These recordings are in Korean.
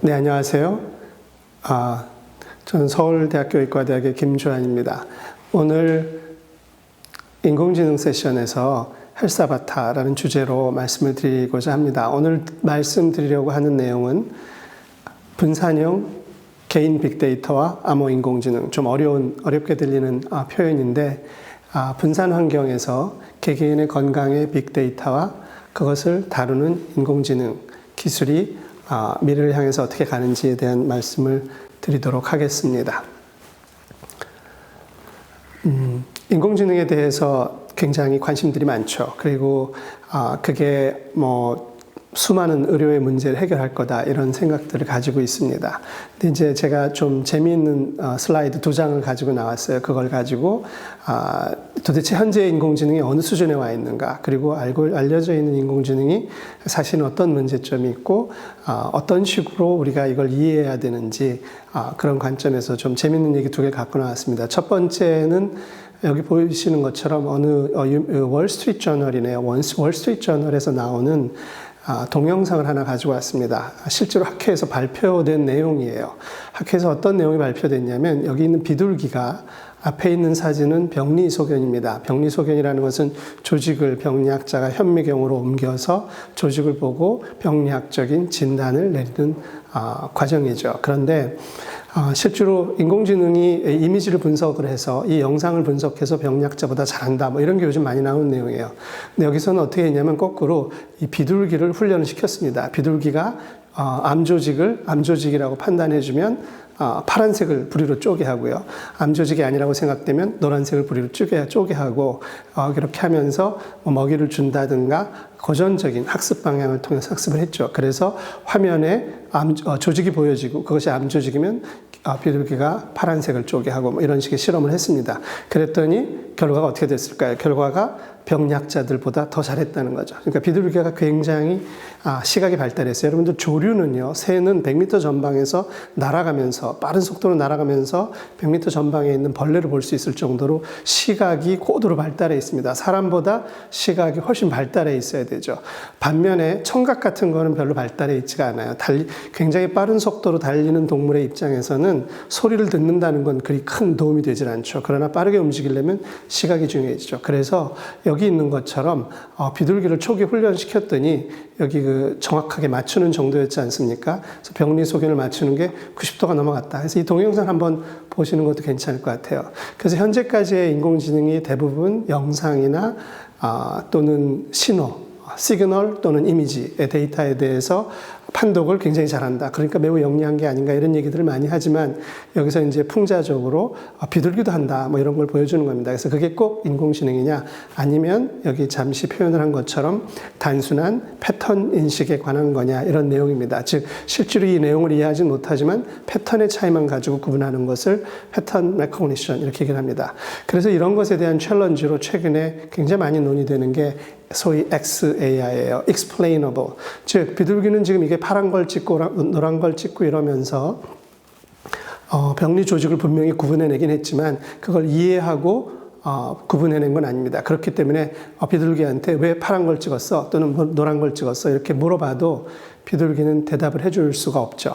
네, 안녕하세요. 저는 서울대학교 의과대학의 김주환입니다. 오늘 인공지능 세션에서 헬스아바타라는 주제로 말씀을 드리고자 합니다. 오늘 말씀드리려고 하는 내용은 분산형 개인 빅데이터와 암호 인공지능, 좀 어렵게 들리는 표현인데, 분산 환경에서 개개인의 건강의 빅데이터와 그것을 다루는 인공지능 기술이 미래를 향해서 어떻게 가는지에 대한 말씀을 드리도록 하겠습니다. 인공지능에 대해서 굉장히 관심들이 많죠. 그리고 그게 수많은 의료의 문제를 해결할 거다 이런 생각들을 가지고 있습니다. 근데 이제 제가 좀 재미있는 슬라이드 2장을 가지고 나왔어요. 그걸 가지고 도대체 현재의 인공지능이 어느 수준에 와 있는가, 그리고 알려져 있는 인공지능이 사실은 어떤 문제점이 있고 어떤 식으로 우리가 이걸 이해해야 되는지 그런 관점에서 좀 재미있는 얘기 2개 갖고 나왔습니다. 첫 번째는 여기 보이시는 것처럼 어느 월스트리트 저널이네요. 월스트리트 저널에서 나오는 동영상을 하나 가지고 왔습니다. 실제로 학회에서 발표된 내용이에요. 학회에서 어떤 내용이 발표됐냐면, 여기 있는 비둘기가, 앞에 있는 사진은 병리소견입니다. 병리소견이라는 것은 조직을 병리학자가 현미경으로 옮겨서 조직을 보고 병리학적인 진단을 내리는 과정이죠. 그런데 실제로 인공지능이 이미지를 분석을 해서 이 영상을 분석해서 병리학자보다 잘한다, 이런 게 요즘 많이 나오는 내용이에요. 근데 여기서는 어떻게 했냐면 거꾸로 이 비둘기를 훈련을 시켰습니다. 비둘기가 암조직이라고 판단해주면 파란색을 부리로 쪼개 하고요. 암조직이 아니라고 생각되면 노란색을 부리로 쪼개 하고, 이렇게 하면서 먹이를 준다든가 고전적인 학습 방향을 통해서 학습을 했죠. 그래서 화면에 조직이 보여지고, 그것이 암조직이면 비둘기가 파란색을 쪼개하고 이런 식의 실험을 했습니다. 그랬더니 결과가 어떻게 됐을까요? 결과가 병리학자들보다 더 잘했다는 거죠. 그러니까 비둘기가 굉장히 시각이 발달했어요. 여러분들, 조류는요, 새는 100m 전방에서 날아가면서, 빠른 속도로 날아가면서 100m 전방에 있는 벌레를 볼 수 있을 정도로 시각이 고도로 발달해 있습니다. 사람보다 시각이 훨씬 발달해 있어야 되죠. 반면에 청각 같은 거는 별로 발달해 있지가 않아요. 굉장히 빠른 속도로 달리는 동물의 입장에서는 소리를 듣는다는 건 그리 큰 도움이 되질 않죠. 그러나 빠르게 움직이려면 시각이 중요해지죠. 그래서 여기 있는 것처럼 비둘기를 초기 훈련시켰더니 여기 정확하게 맞추는 정도였지 않습니까? 그래서 병리소견을 맞추는 게 90도가 넘어갔다. 그래서 이 동영상 한번 보시는 것도 괜찮을 것 같아요. 그래서 현재까지의 인공지능이 대부분 영상이나 또는 시그널 또는 이미지의 데이터에 대해서 판독을 굉장히 잘한다. 그러니까 매우 영리한 게 아닌가, 이런 얘기들을 많이 하지만, 여기서 이제 풍자적으로 비둘기도 한다, 이런 걸 보여주는 겁니다. 그래서 그게 꼭 인공지능이냐, 아니면 여기 잠시 표현을 한 것처럼 단순한 패턴 인식에 관한 거냐, 이런 내용입니다. 즉, 실제로 이 내용을 이해하지 못하지만 패턴의 차이만 가지고 구분하는 것을 패턴 레코그니션, 이렇게 얘기를 합니다. 그래서 이런 것에 대한 챌린지로 최근에 굉장히 많이 논의되는 게 소위 XAI예요. Explainable. 즉, 비둘기는 지금 이게 파란 걸 찍고 노란 걸 찍고 이러면서 병리 조직을 분명히 구분해내긴 했지만 그걸 이해하고 구분해낸 건 아닙니다. 그렇기 때문에 비둘기한테 왜 파란 걸 찍었어? 또는 노란 걸 찍었어? 이렇게 물어봐도 비둘기는 대답을 해줄 수가 없죠.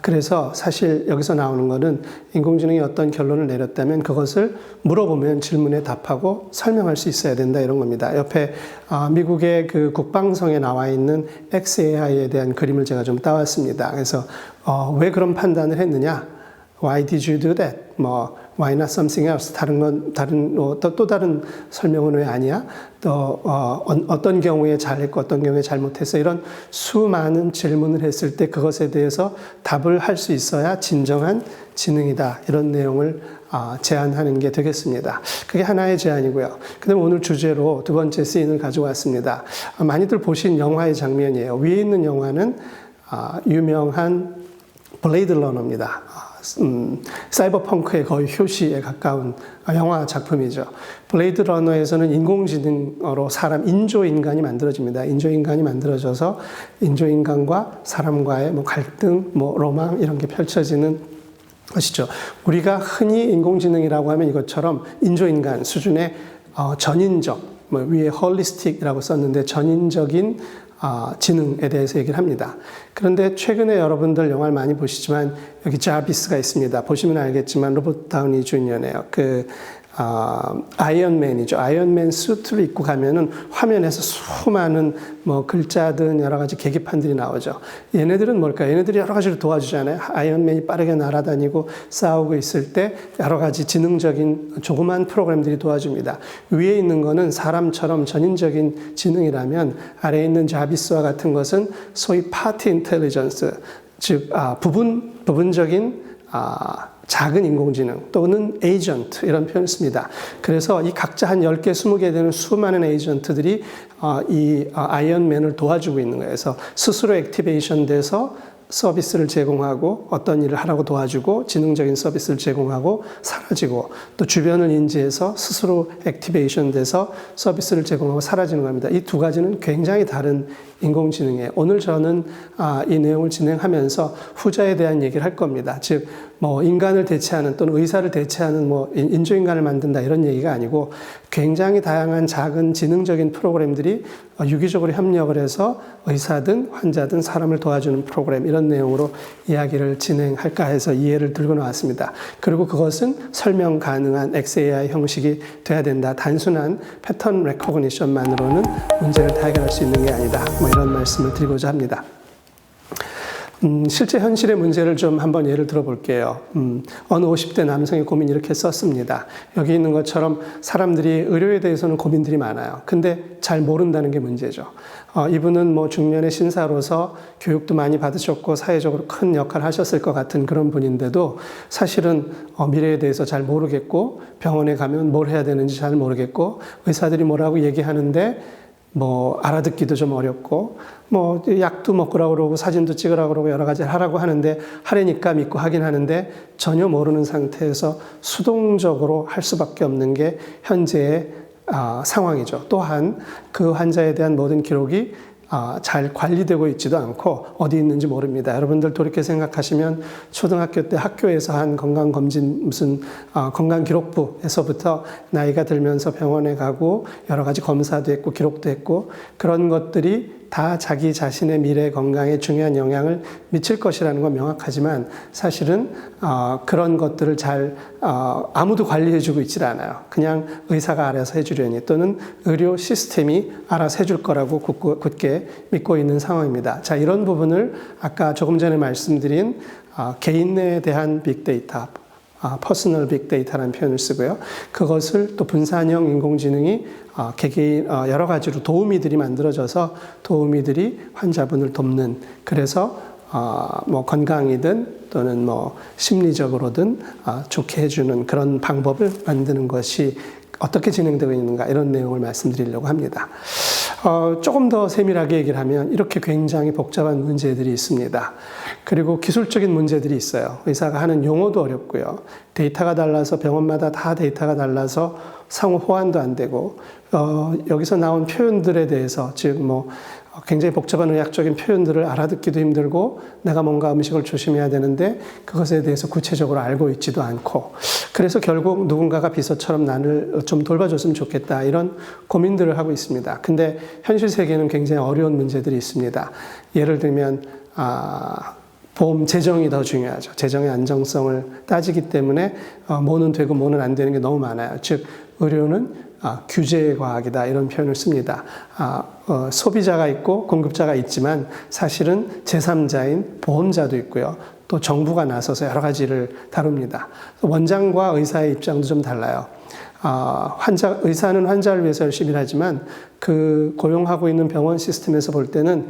그래서 사실 여기서 나오는 거는 인공지능이 어떤 결론을 내렸다면 그것을 물어보면 질문에 답하고 설명할 수 있어야 된다, 이런 겁니다. 옆에 미국의 그 국방성에 나와 있는 XAI에 대한 그림을 제가 좀 따왔습니다. 그래서 왜 그런 판단을 했느냐? Why did you do that? Why not something else? 또 다른 설명은 왜 아니야? 또, 어떤 경우에 잘했고 어떤 경우에 잘못했어? 이런 수많은 질문을 했을 때 그것에 대해서 답을 할 수 있어야 진정한 지능이다. 이런 내용을 제안하는 게 되겠습니다. 그게 하나의 제안이고요. 그 다음에 오늘 주제로 2번째 씬을 가지고 왔습니다. 많이들 보신 영화의 장면이에요. 위에 있는 영화는 유명한 블레이드 러너입니다. 사이버펑크의 거의 효시에 가까운 영화 작품이죠. 블레이드 러너에서는 인공지능으로 인조인간이 만들어집니다. 인조인간이 만들어져서 인조인간과 사람과의 갈등, 로망, 이런 게 펼쳐지는 것이죠. 우리가 흔히 인공지능이라고 하면 이것처럼 인조인간 수준의 전인적, 위에 홀리스틱이라고 썼는데 전인적인 지능에 대해서 얘기를 합니다. 그런데 최근에 여러분들 영화를 많이 보시지만 여기 자비스가 있습니다. 보시면 알겠지만 로버트 다우니 주니어네요. 아이언맨이죠. 아이언맨 수트를 입고 가면은 화면에서 수많은 뭐 글자든 여러 가지 계기판들이 나오죠. 얘네들은 뭘까요? 얘네들이 여러 가지로 도와주잖아요. 아이언맨이 빠르게 날아다니고 싸우고 있을 때 여러 가지 지능적인 조그만 프로그램들이 도와줍니다. 위에 있는 거는 사람처럼 전인적인 지능이라면 아래에 있는 자비스와 같은 것은 소위 파트 인텔리전스, 즉 부분적인 작은 인공지능 또는 에이전트 이런 표현을 씁니다. 그래서 이 각자 한 10개, 20개 되는 수많은 에이전트들이 이 아이언맨을 도와주고 있는 거예요. 그래서 스스로 액티베이션 돼서 서비스를 제공하고 어떤 일을 하라고 도와주고 지능적인 서비스를 제공하고 사라지고 또 주변을 인지해서 스스로 액티베이션 돼서 서비스를 제공하고 사라지는 겁니다. 이 두 가지는 굉장히 다른 인공지능이에요. 오늘 저는 이 내용을 진행하면서 후자에 대한 얘기를 할 겁니다. 즉, 뭐 인간을 대체하는 또는 의사를 대체하는 뭐 인조인간을 만든다 이런 얘기가 아니고 굉장히 다양한 작은 지능적인 프로그램들이 유기적으로 협력을 해서 의사든 환자든 사람을 도와주는 프로그램 이런 내용으로 이야기를 진행할까 해서 이 예를 들고 나왔습니다. 그리고 그것은 설명 가능한 XAI 형식이 돼야 된다. 단순한 패턴 레코그니션만으로는 문제를 다 해결할 수 있는 게 아니다. 뭐 이런 말씀을 드리고자 합니다. 실제 현실의 문제를 좀 한번 예를 들어볼게요. 어느 50대 남성의 고민 이렇게 썼습니다. 여기 있는 것처럼 사람들이 의료에 대해서는 고민들이 많아요. 근데 잘 모른다는 게 문제죠. 이분은 뭐 중년의 신사로서 교육도 많이 받으셨고 사회적으로 큰 역할을 하셨을 것 같은 그런 분인데도 사실은 미래에 대해서 잘 모르겠고 병원에 가면 뭘 해야 되는지 잘 모르겠고 의사들이 뭐라고 얘기하는데 뭐 알아듣기도 좀 어렵고 뭐 약도 먹으라고 그러고 사진도 찍으라고 그러고 여러 가지 하라고 하는데 하려니까 믿고 하긴 하는데 전혀 모르는 상태에서 수동적으로 할 수밖에 없는 게 현재의 상황이죠. 또한 그 환자에 대한 모든 기록이 잘 관리되고 있지도 않고 어디 있는지 모릅니다. 여러분들 돌이켜 생각하시면 초등학교 때 학교에서 한 건강검진 무슨 건강기록부에서부터 나이가 들면서 병원에 가고 여러 가지 검사도 했고 기록도 했고 그런 것들이 다 자기 자신의 미래 건강에 중요한 영향을 미칠 것이라는 건 명확하지만 사실은 그런 것들을 잘 아무도 관리해주고 있질 않아요. 그냥 의사가 알아서 해주려니 또는 의료 시스템이 알아서 해줄 거라고 굳게 믿고 있는 상황입니다. 자, 이런 부분을 아까 조금 전에 말씀드린 개인에 대한 빅데이터, 퍼스널 빅데이터라는 표현을 쓰고요. 그것을 또 분산형 인공지능이 개개인 여러 가지로 도우미들이 만들어져서 도우미들이 환자분을 돕는 그래서 뭐 건강이든 또는 뭐 심리적으로든 좋게 해주는 그런 방법을 만드는 것이 어떻게 진행되고 있는가 이런 내용을 말씀드리려고 합니다. 조금 더 세밀하게 얘기를 하면 이렇게 굉장히 복잡한 문제들이 있습니다. 그리고 기술적인 문제들이 있어요. 의사가 하는 용어도 어렵고요. 데이터가 달라서 병원마다 다 데이터가 달라서 상호 호환도 안 되고 여기서 나온 표현들에 대해서 즉 뭐 굉장히 복잡한 의학적인 표현들을 알아듣기도 힘들고 내가 뭔가 음식을 조심해야 되는데 그것에 대해서 구체적으로 알고 있지도 않고 그래서 결국 누군가가 비서처럼 나를 좀 돌봐줬으면 좋겠다 이런 고민들을 하고 있습니다. 근데 현실 세계는 굉장히 어려운 문제들이 있습니다. 예를 들면 보험 재정이 더 중요하죠. 재정의 안정성을 따지기 때문에 뭐는 되고 뭐는 안 되는 게 너무 많아요. 즉 의료는 규제의 과학이다 이런 표현을 씁니다. 소비자가 있고 공급자가 있지만 사실은 제3자인 보험자도 있고요. 또 정부가 나서서 여러 가지를 다룹니다. 원장과 의사의 입장도 좀 달라요. 의사는 환자를 위해서 열심히 하지만 그 고용하고 있는 병원 시스템에서 볼 때는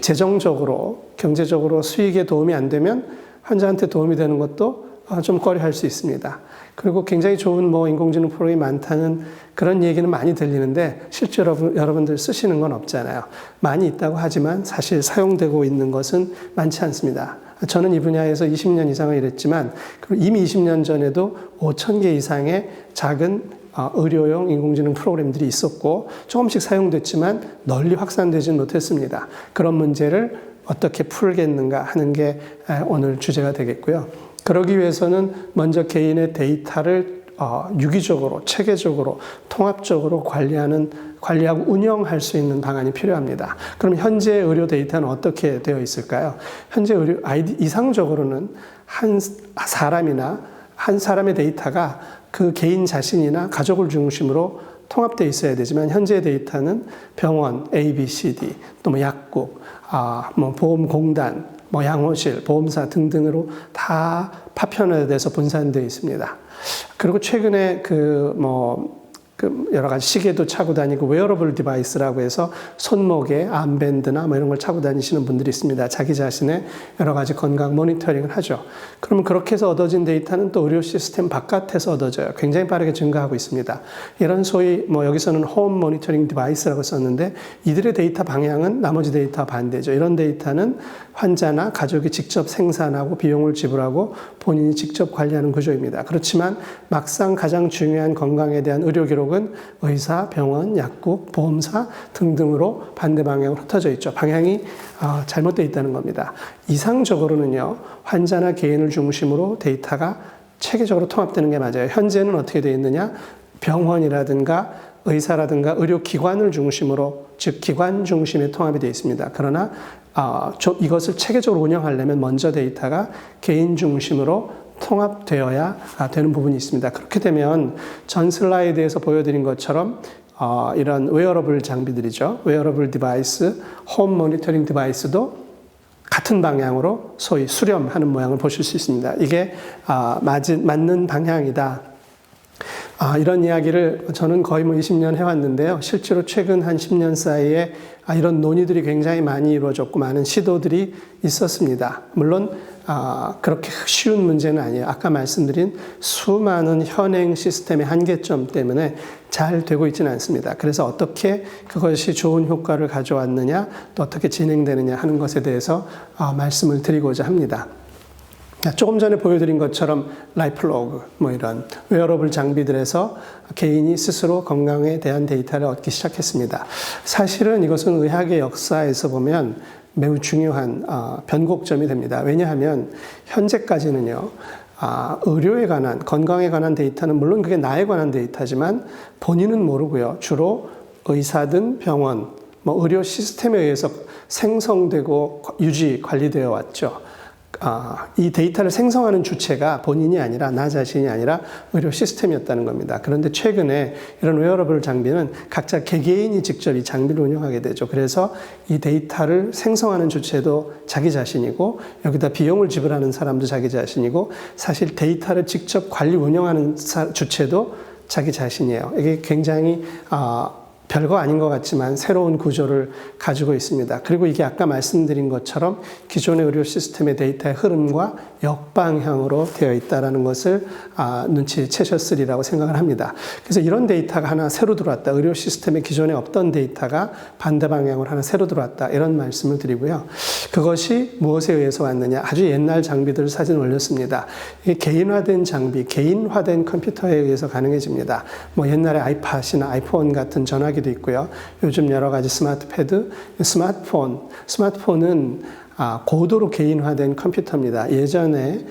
재정적으로 경제적으로 수익에 도움이 안 되면 환자한테 도움이 되는 것도 좀 꺼려할 수 있습니다. 그리고 굉장히 좋은 뭐 인공지능 프로그램이 많다는 그런 얘기는 많이 들리는데 실제로 여러분들 쓰시는 건 없잖아요. 많이 있다고 하지만 사실 사용되고 있는 것은 많지 않습니다. 저는 이 분야에서 20년 이상을 일했지만 이미 20년 전에도 5,000개 이상의 작은 의료용 인공지능 프로그램들이 있었고 조금씩 사용됐지만 널리 확산되지는 못했습니다. 그런 문제를 어떻게 풀겠는가 하는 게 오늘 주제가 되겠고요. 그러기 위해서는 먼저 개인의 데이터를 유기적으로, 체계적으로, 통합적으로 관리하는 관리하고 운영할 수 있는 방안이 필요합니다. 그럼 현재 의료 데이터는 어떻게 되어 있을까요? 현재 의료 이상적으로는 한 사람의 데이터가 그 개인 자신이나 가족을 중심으로 통합되어 있어야 되지만 현재 데이터는 병원, A, B, C, D, 또 뭐 약국, 보험공단, 양호실, 보험사 등등으로 다 파편화돼서 분산되어 있습니다. 그리고 최근에 여러 가지 시계도 차고 다니고 웨어러블 디바이스라고 해서 손목에 암밴드나 이런 걸 차고 다니시는 분들이 있습니다. 자기 자신의 여러 가지 건강 모니터링을 하죠. 그러면 그렇게 해서 얻어진 데이터는 또 의료 시스템 바깥에서 얻어져요. 굉장히 빠르게 증가하고 있습니다. 이런 소위 여기서는 홈 모니터링 디바이스라고 썼는데 이들의 데이터 방향은 나머지 데이터와 반대죠. 이런 데이터는 환자나 가족이 직접 생산하고 비용을 지불하고 본인이 직접 관리하는 구조입니다. 그렇지만 막상 가장 중요한 건강에 대한 의료 기록은 의사, 병원, 약국, 보험사 등등으로 반대 방향으로 흩어져 있죠. 방향이 잘못되어 있다는 겁니다. 이상적으로는요, 환자나 개인을 중심으로 데이터가 체계적으로 통합되는 게 맞아요. 현재는 어떻게 되어 있느냐? 병원이라든가 의사라든가 의료기관을 중심으로, 즉 기관 중심의 통합이 되어 있습니다. 그러나 이것을 체계적으로 운영하려면 먼저 데이터가 개인 중심으로 통합되어야 되는 부분이 있습니다. 그렇게 되면 전 슬라이드에서 보여드린 것처럼 이런 웨어러블 장비들이죠. 웨어러블 디바이스, 홈 모니터링 디바이스도 같은 방향으로 소위 수렴하는 모양을 보실 수 있습니다. 이게 맞는 방향이다. 이런 이야기를 저는 거의 20년 해왔는데요. 실제로 최근 한 10년 사이에 이런 논의들이 굉장히 많이 이루어졌고 많은 시도들이 있었습니다. 물론 그렇게 쉬운 문제는 아니에요. 아까 말씀드린 수많은 현행 시스템의 한계점 때문에 잘 되고 있지는 않습니다. 그래서 어떻게 그것이 좋은 효과를 가져왔느냐, 또 어떻게 진행되느냐 하는 것에 대해서 말씀을 드리고자 합니다. 조금 전에 보여드린 것처럼 라이플로그, 이런 웨어러블 장비들에서 개인이 스스로 건강에 대한 데이터를 얻기 시작했습니다. 사실은 이것은 의학의 역사에서 보면 매우 중요한 변곡점이 됩니다. 왜냐하면 현재까지는요, 의료에 관한, 건강에 관한 데이터는 물론 그게 나에 관한 데이터지만 본인은 모르고요. 주로 의사든 병원, 의료 시스템에 의해서 생성되고 유지, 관리되어 왔죠. 이 데이터를 생성하는 주체가 본인이 아니라 나 자신이 아니라 의료 시스템이었다는 겁니다. 그런데 최근에 이런 웨어러블 장비는 각자 개개인이 직접 이 장비를 운영하게 되죠. 그래서 이 데이터를 생성하는 주체도 자기 자신이고 여기다 비용을 지불하는 사람도 자기 자신이고 사실 데이터를 직접 관리 운영하는 주체도 자기 자신이에요. 이게 굉장히 별거 아닌 것 같지만 새로운 구조를 가지고 있습니다. 그리고 이게 아까 말씀드린 것처럼 기존의 의료 시스템의 데이터의 흐름과 역방향으로 되어 있다는 것을 눈치채셨으리라고 생각을 합니다. 그래서 이런 데이터가 하나 새로 들어왔다. 의료 시스템에 기존에 없던 데이터가 반대 방향으로 하나 새로 들어왔다. 이런 말씀을 드리고요. 그것이 무엇에 의해서 왔느냐. 아주 옛날 장비들을 사진 올렸습니다. 이게 개인화된 장비, 개인화된 컴퓨터에 의해서 가능해집니다. 옛날에 아이팟이나 아이폰 같은 전화기 도 있고요. 요즘 여러 가지 스마트패드, 스마트폰은 고도로 개인화된 컴퓨터입니다. 예전에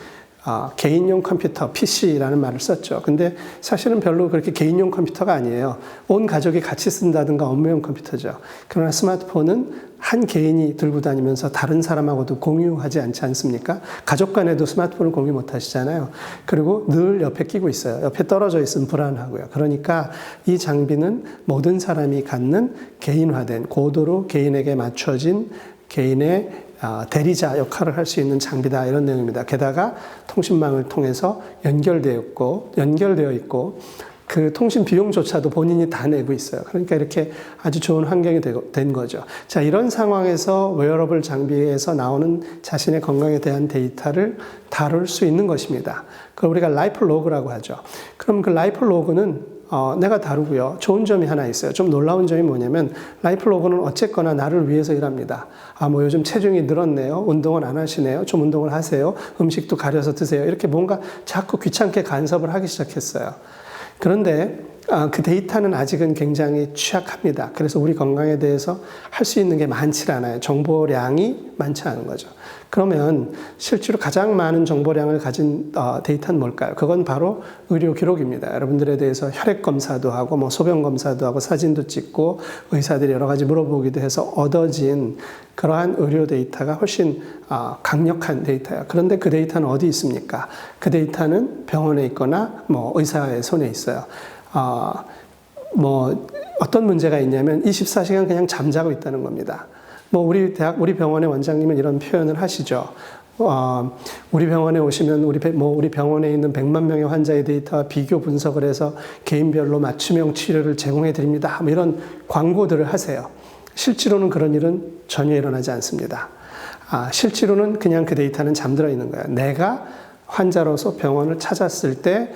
개인용 컴퓨터, PC라는 말을 썼죠. 근데 사실은 별로 그렇게 개인용 컴퓨터가 아니에요. 온 가족이 같이 쓴다든가 업무용 컴퓨터죠. 그러나 스마트폰은 한 개인이 들고 다니면서 다른 사람하고도 공유하지 않지 않습니까? 가족 간에도 스마트폰을 공유 못 하시잖아요. 그리고 늘 옆에 끼고 있어요. 옆에 떨어져 있으면 불안하고요. 그러니까 이 장비는 모든 사람이 갖는 개인화된, 고도로 개인에게 맞춰진 개인의 대리자 역할을 할 수 있는 장비다 이런 내용입니다. 게다가 통신망을 통해서 연결되어 있고 그 통신 비용조차도 본인이 다 내고 있어요. 그러니까 이렇게 아주 좋은 환경이 된 거죠. 자, 이런 상황에서 웨어러블 장비에서 나오는 자신의 건강에 대한 데이터를 다룰 수 있는 것입니다. 그걸 우리가 라이프 로그라고 하죠. 그럼 그 라이프 로그는 내가 다루고요. 좋은 점이 하나 있어요. 좀 놀라운 점이 뭐냐면 라이프 로그는 어쨌거나 나를 위해서 일합니다. 요즘 체중이 늘었네요. 운동은 안 하시네요. 좀 운동을 하세요. 음식도 가려서 드세요. 이렇게 뭔가 자꾸 귀찮게 간섭을 하기 시작했어요. 그런데 그 데이터는 아직은 굉장히 취약합니다. 그래서 우리 건강에 대해서 할 수 있는 게 많지 않아요. 정보량이 많지 않은 거죠. 그러면 실제로 가장 많은 정보량을 가진 데이터는 뭘까요? 그건 바로 의료 기록입니다. 여러분들에 대해서 혈액 검사도 하고 뭐 소변 검사도 하고 사진도 찍고 의사들이 여러 가지 물어보기도 해서 얻어진 그러한 의료 데이터가 훨씬 강력한 데이터예요. 그런데 그 데이터는 어디 있습니까? 그 데이터는 병원에 있거나 뭐 의사의 손에 있어요. 뭐 어떤 문제가 있냐면 24시간 그냥 잠자고 있다는 겁니다. 뭐 우리 병원의 원장님은 이런 표현을 하시죠. 우리 병원에 오시면 우리 병원에 있는 100만 명의 환자의 데이터와 비교 분석을 해서 개인별로 맞춤형 치료를 제공해 드립니다. 뭐 이런 광고들을 하세요. 실제로는 그런 일은 전혀 일어나지 않습니다. 실제로는 그냥 그 데이터는 잠들어 있는 거예요. 내가 환자로서 병원을 찾았을 때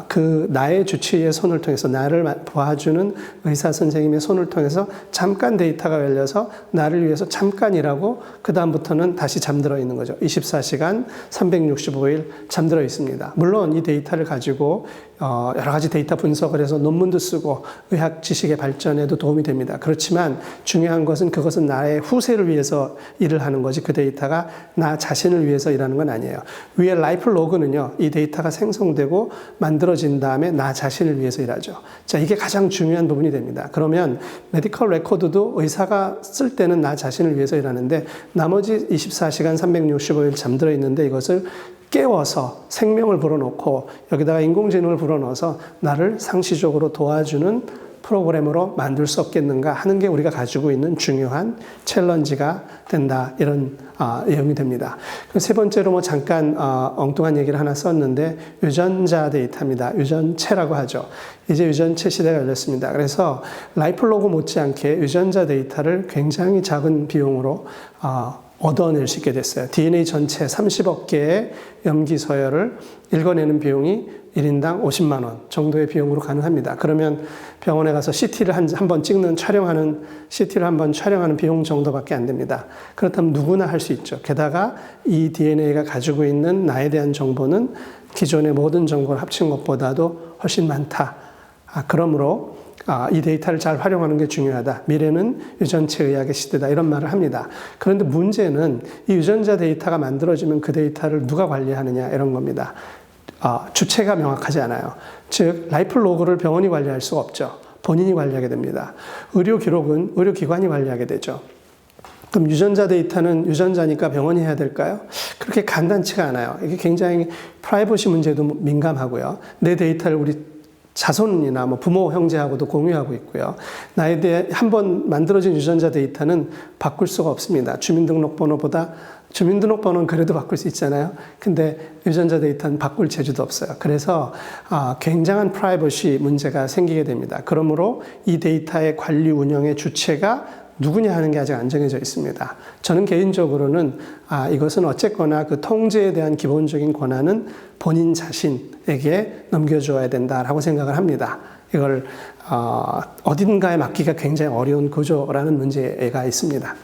그 나의 주치의의 손을 통해서 나를 도와주는 의사 선생님의 손을 통해서 잠깐 데이터가 열려서 나를 위해서 잠깐 일하고 그 다음부터는 다시 잠들어 있는 거죠. 24시간 365일 잠들어 있습니다. 물론 이 데이터를 가지고 여러 가지 데이터 분석을 해서 논문도 쓰고 의학 지식의 발전에도 도움이 됩니다. 그렇지만 중요한 것은 그것은 나의 후세를 위해서 일을 하는 거지 그 데이터가 나 자신을 위해서 일하는 건 아니에요. 위에 라이프 로그는요, 이 데이터가 생성되고 만들어진 다음에 나 자신을 위해서 일하죠. 자, 이게 가장 중요한 부분이 됩니다. 그러면 메디컬 레코드도 의사가 쓸 때는 나 자신을 위해서 일하는데 나머지 24시간 365일 잠들어 있는데 이것을 깨워서 생명을 불어넣고 여기다가 인공지능을 불어넣어서 나를 상시적으로 도와주는 프로그램으로 만들 수 없겠는가 하는 게 우리가 가지고 있는 중요한 챌린지가 된다. 이런 내용이 됩니다. 세 번째로 뭐 잠깐 엉뚱한 얘기를 하나 썼는데 유전자 데이터입니다. 유전체라고 하죠. 이제 유전체 시대가 열렸습니다. 그래서 라이플로그 못지않게 유전자 데이터를 굉장히 작은 비용으로 얻어낼 수 있게 됐어요. DNA 전체 30억 개의 염기 서열을 읽어내는 비용이 1인당 50만 원 정도의 비용으로 가능합니다. 그러면 병원에 가서 CT를 한번 CT를 한번 촬영하는 비용 정도밖에 안 됩니다. 그렇다면 누구나 할 수 있죠. 게다가 이 DNA가 가지고 있는 나에 대한 정보는 기존의 모든 정보를 합친 것보다도 훨씬 많다. 그러므로 이 데이터를 잘 활용하는 게 중요하다. 미래는 유전체 의학의 시대다. 이런 말을 합니다. 그런데 문제는 이 유전자 데이터가 만들어지면 그 데이터를 누가 관리하느냐 이런 겁니다. 주체가 명확하지 않아요. 즉 라이프 로그를 병원이 관리할 수가 없죠. 본인이 관리하게 됩니다. 의료 기록은 의료기관이 관리하게 되죠. 그럼 유전자 데이터는 유전자니까 병원이 해야 될까요? 그렇게 간단치가 않아요. 이게 굉장히 프라이버시 문제도 민감하고요. 내 데이터를 우리 자손이나 뭐 부모, 형제하고도 공유하고 있고요. 나에 대해 한번 만들어진 유전자 데이터는 바꿀 수가 없습니다. 주민등록번호는 그래도 바꿀 수 있잖아요. 근데 유전자 데이터는 바꿀 재주도 없어요. 그래서 굉장한 프라이버시 문제가 생기게 됩니다. 그러므로 이 데이터의 관리 운영의 주체가 누구냐 하는 게 아직 안 정해져 있습니다. 저는 개인적으로는 이것은 어쨌거나 그 통제에 대한 기본적인 권한은 본인 자신에게 넘겨줘야 된다라고 생각을 합니다. 이걸 어딘가에 맡기가 굉장히 어려운 구조라는 문제가 있습니다.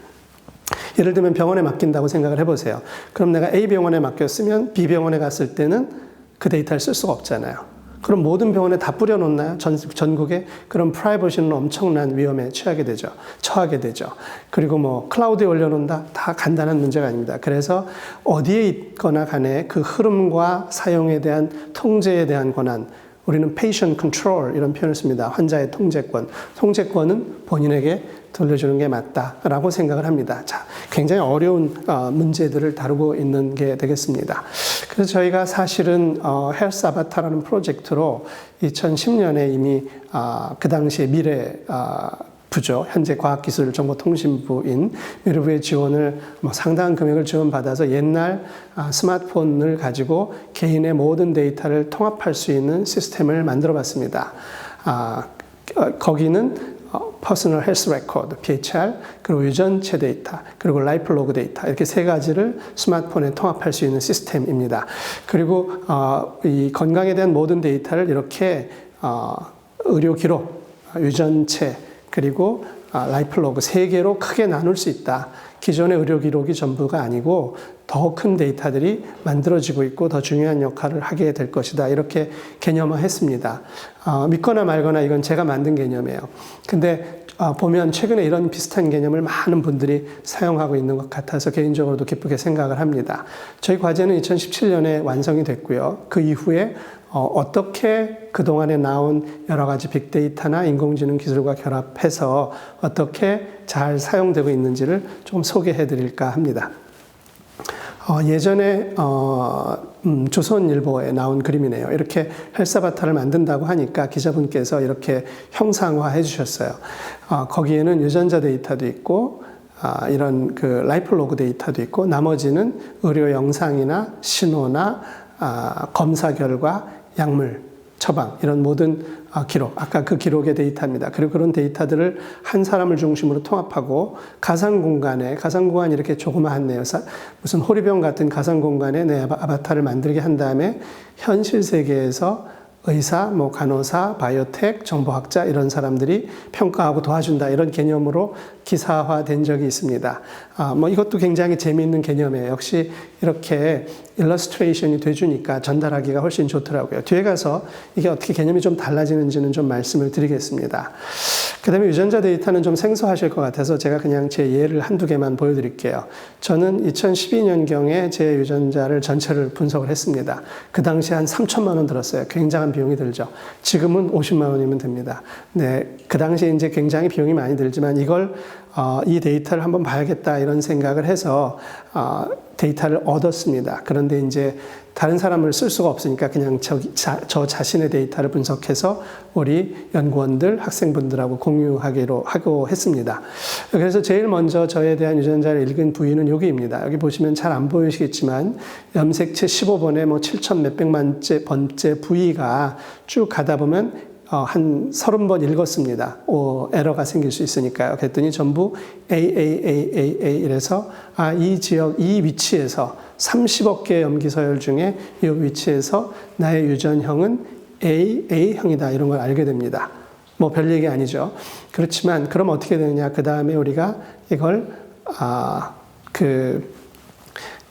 예를 들면 병원에 맡긴다고 생각을 해보세요. 그럼 내가 A 병원에 맡겼으면 B 병원에 갔을 때는 그 데이터를 쓸 수가 없잖아요. 그럼 모든 병원에 다 뿌려놓나요? 전국에? 그럼 프라이버시는 엄청난 위험에 처하게 되죠. 그리고 뭐 클라우드에 올려놓는다? 다 간단한 문제가 아닙니다. 그래서 어디에 있거나 간에 그 흐름과 사용에 대한 통제에 대한 권한, 우리는 patient control 이런 표현을 씁니다. 환자의 통제권. 통제권은 본인에게 돌려주는 게 맞다라고 생각을 합니다. 자, 굉장히 어려운 문제들을 다루고 있는 게 되겠습니다. 그래서 저희가 사실은 헬스 아바타라는 프로젝트로 2010년에 이미 그 당시에 미래 부죠. 현재 과학기술정보통신부인 미래부의 지원을 상당한 금액을 지원받아서 옛날 스마트폰을 가지고 개인의 모든 데이터를 통합할 수 있는 시스템을 만들어 봤습니다. 거기는 Personal Health Record, PHR, 그리고 유전체 데이터, 그리고 라이프 로그 데이터 이렇게 세 가지를 스마트폰에 통합할 수 있는 시스템입니다. 그리고 이 건강에 대한 모든 데이터를 이렇게 의료 기록, 유전체, 그리고 라이프 로그 3개로 크게 나눌 수 있다. 기존의 의료 기록이 전부가 아니고 더 큰 데이터들이 만들어지고 있고 더 중요한 역할을 하게 될 것이다. 이렇게 개념화했습니다. 믿거나 말거나 이건 제가 만든 개념이에요. 근데 보면 최근에 이런 비슷한 개념을 많은 분들이 사용하고 있는 것 같아서 개인적으로도 기쁘게 생각을 합니다. 저희 과제는 2017년에 완성이 됐고요. 그 이후에 어떻게 그동안에 나온 여러 가지 빅데이터나 인공지능 기술과 결합해서 어떻게 잘 사용되고 있는지를 좀 소개해 드릴까 합니다. 예전에 조선일보에 나온 그림이네요. 이렇게 헬스 아바타를 만든다고 하니까 기자분께서 이렇게 형상화해 주셨어요. 거기에는 유전자 데이터도 있고 이런 그 라이프 로그 데이터도 있고 나머지는 의료 영상이나 신호나 검사 결과, 약물, 처방 이런 모든 기록, 아까 그 기록의 데이터입니다. 그리고 그런 데이터들을 한 사람을 중심으로 통합하고 가상공간이 이렇게 조그마한네요. 무슨 호리병 같은 가상공간에 내 아바타를 만들게 한 다음에 현실 세계에서 의사, 간호사, 바이오텍, 정보학자 이런 사람들이 평가하고 도와준다 이런 개념으로 기사화된 적이 있습니다. 이것도 굉장히 재미있는 개념이에요. 역시 이렇게 일러스트레이션이 돼주니까 전달하기가 훨씬 좋더라고요. 뒤에 가서 이게 어떻게 개념이 좀 달라지는지는 좀 말씀을 드리겠습니다. 그 다음에 유전자 데이터는 좀 생소하실 것 같아서 제가 그냥 제 예를 한두 개만 보여드릴게요. 저는 2012년경에 제 유전자를 전체를 분석을 했습니다. 그 당시에 한 3천만 원 들었어요. 굉장한 비용이 들죠. 지금은 50만 원이면 됩니다. 네, 그 당시에 이제 굉장히 비용이 많이 들지만 이 데이터를 한번 봐야겠다 이런 생각을 해서 데이터를 얻었습니다. 그런데 이제 다른 사람을 쓸 수가 없으니까 그냥 저 자신의 데이터를 분석해서 우리 연구원들, 학생분들하고 공유하기로 하고 했습니다. 그래서 제일 먼저 저에 대한 유전자를 읽은 부위는 여기입니다. 여기 보시면 잘 안 보이시겠지만 염색체 15번에 7천 몇백만 번째 부위가 쭉 가다 보면 한 30번 읽었습니다. 에러가 생길 수 있으니까요. 그랬더니 전부 AAAAA 이래서 이 지역, 이 위치에서 30억 개의 염기서열 중에 이 위치에서 나의 유전형은 AA형이다 이런 걸 알게 됩니다. 별 얘기 아니죠. 그렇지만 그럼 어떻게 되느냐. 그 다음에 우리가 이걸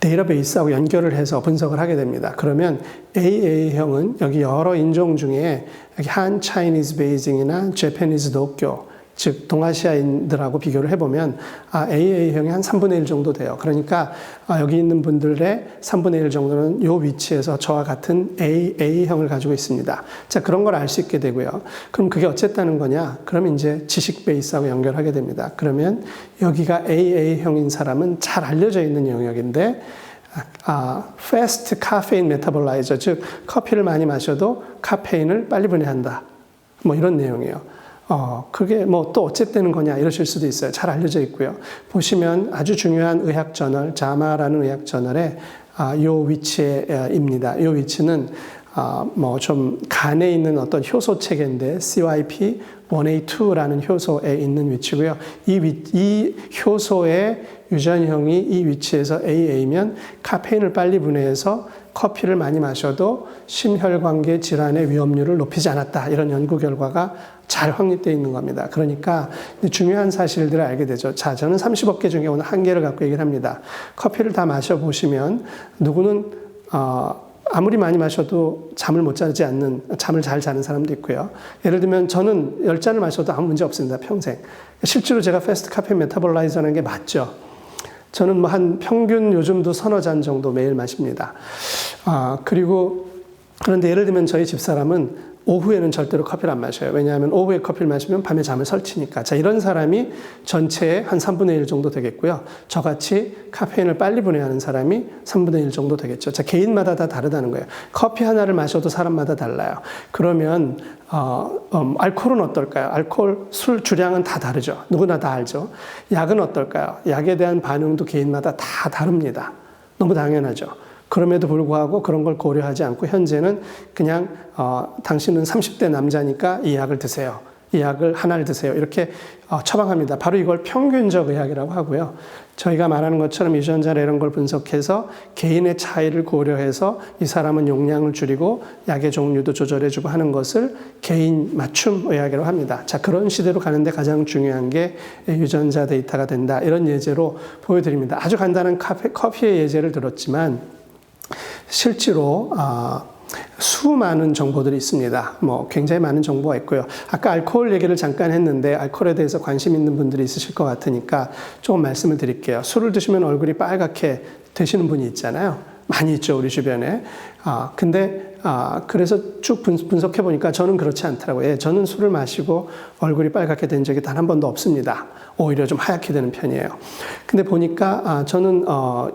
데이터베이스하고 연결을 해서 분석을 하게 됩니다. 그러면 AA형은 여기 여러 인종 중에 여기 한 차이니즈 베이징이나 제패니즈 도쿄, 즉 동아시아인들하고 비교를 해보면 AA형이 한 3분의 1 정도 돼요. 그러니까 여기 있는 분들의 3분의 1 정도는 이 위치에서 저와 같은 AA형을 가지고 있습니다. 자, 그런 걸 알 수 있게 되고요. 그럼 그게 어쨌다는 거냐? 그럼 이제 지식 베이스하고 연결하게 됩니다. 그러면 여기가 AA형인 사람은 잘 알려져 있는 영역인데 fast caffeine metabolizer, 즉 커피를 많이 마셔도 카페인을 빨리 분해한다. 이런 내용이에요. 그게 또 어쨌다는 거냐 이러실 수도 있어요. 잘 알려져 있고요. 보시면 아주 중요한 의학 저널, 자마라는 의학 저널에 요 위치에입니다. 요 위치는 좀 간에 있는 어떤 효소 체계인데 CYP1A2라는 효소에 있는 위치고요. 이 효소의 유전형이 이 위치에서 AA면 카페인을 빨리 분해해서 커피를 많이 마셔도 심혈관계 질환의 위험률을 높이지 않았다. 이런 연구 결과가 잘 확립되어 있는 겁니다. 그러니까 중요한 사실들을 알게 되죠. 자, 저는 30억 개 중에 오늘 한 개를 갖고 얘기를 합니다. 커피를 다 마셔보시면 누구는 아무리 많이 마셔도 잠을 못 자지 않는, 잠을 잘 자는 사람도 있고요. 예를 들면 저는 10잔을 마셔도 아무 문제 없습니다. 평생. 실제로 제가 패스트 카페인 메타볼라이저라는 게 맞죠. 저는 한 평균 요즘도 서너 잔 정도 매일 마십니다. 그런데 예를 들면 저희 집사람은 오후에는 절대로 커피를 안 마셔요. 왜냐하면 오후에 커피를 마시면 밤에 잠을 설치니까. 자, 이런 사람이 전체의 한 3분의 1 정도 되겠고요. 저같이 카페인을 빨리 분해하는 사람이 3분의 1 정도 되겠죠. 자, 개인마다 다 다르다는 거예요. 커피 하나를 마셔도 사람마다 달라요. 그러면 알코올은 어떨까요? 알코올, 술 주량은 다 다르죠. 누구나 다 알죠. 약은 어떨까요? 약에 대한 반응도 개인마다 다 다릅니다. 너무 당연하죠. 그럼에도 불구하고 그런 걸 고려하지 않고 현재는 그냥 당신은 30대 남자니까 이 약을 드세요. 이 약을 하나를 드세요. 이렇게 처방합니다. 바로 이걸 평균적 의학이라고 하고요. 저희가 말하는 것처럼 유전자나 이런 걸 분석해서 개인의 차이를 고려해서 이 사람은 용량을 줄이고 약의 종류도 조절해주고 하는 것을 개인 맞춤 의학이라고 합니다. 자, 그런 시대로 가는데 가장 중요한 게 유전자 데이터가 된다. 이런 예제로 보여드립니다. 아주 간단한 커피의 예제를 들었지만 실제로 수많은 정보들이 있습니다. 굉장히 많은 정보가 있고요. 아까 알코올 얘기를 잠깐 했는데 알코올에 대해서 관심 있는 분들이 있으실 것 같으니까 조금 말씀을 드릴게요. 술을 드시면 얼굴이 빨갛게 되시는 분이 있잖아요. 많이 있죠, 우리 주변에. 그래서 쭉 분석해 보니까 저는 그렇지 않더라고요. 예, 저는 술을 마시고 얼굴이 빨갛게 된 적이 단 한 번도 없습니다. 오히려 좀 하얗게 되는 편이에요. 근데 보니까 저는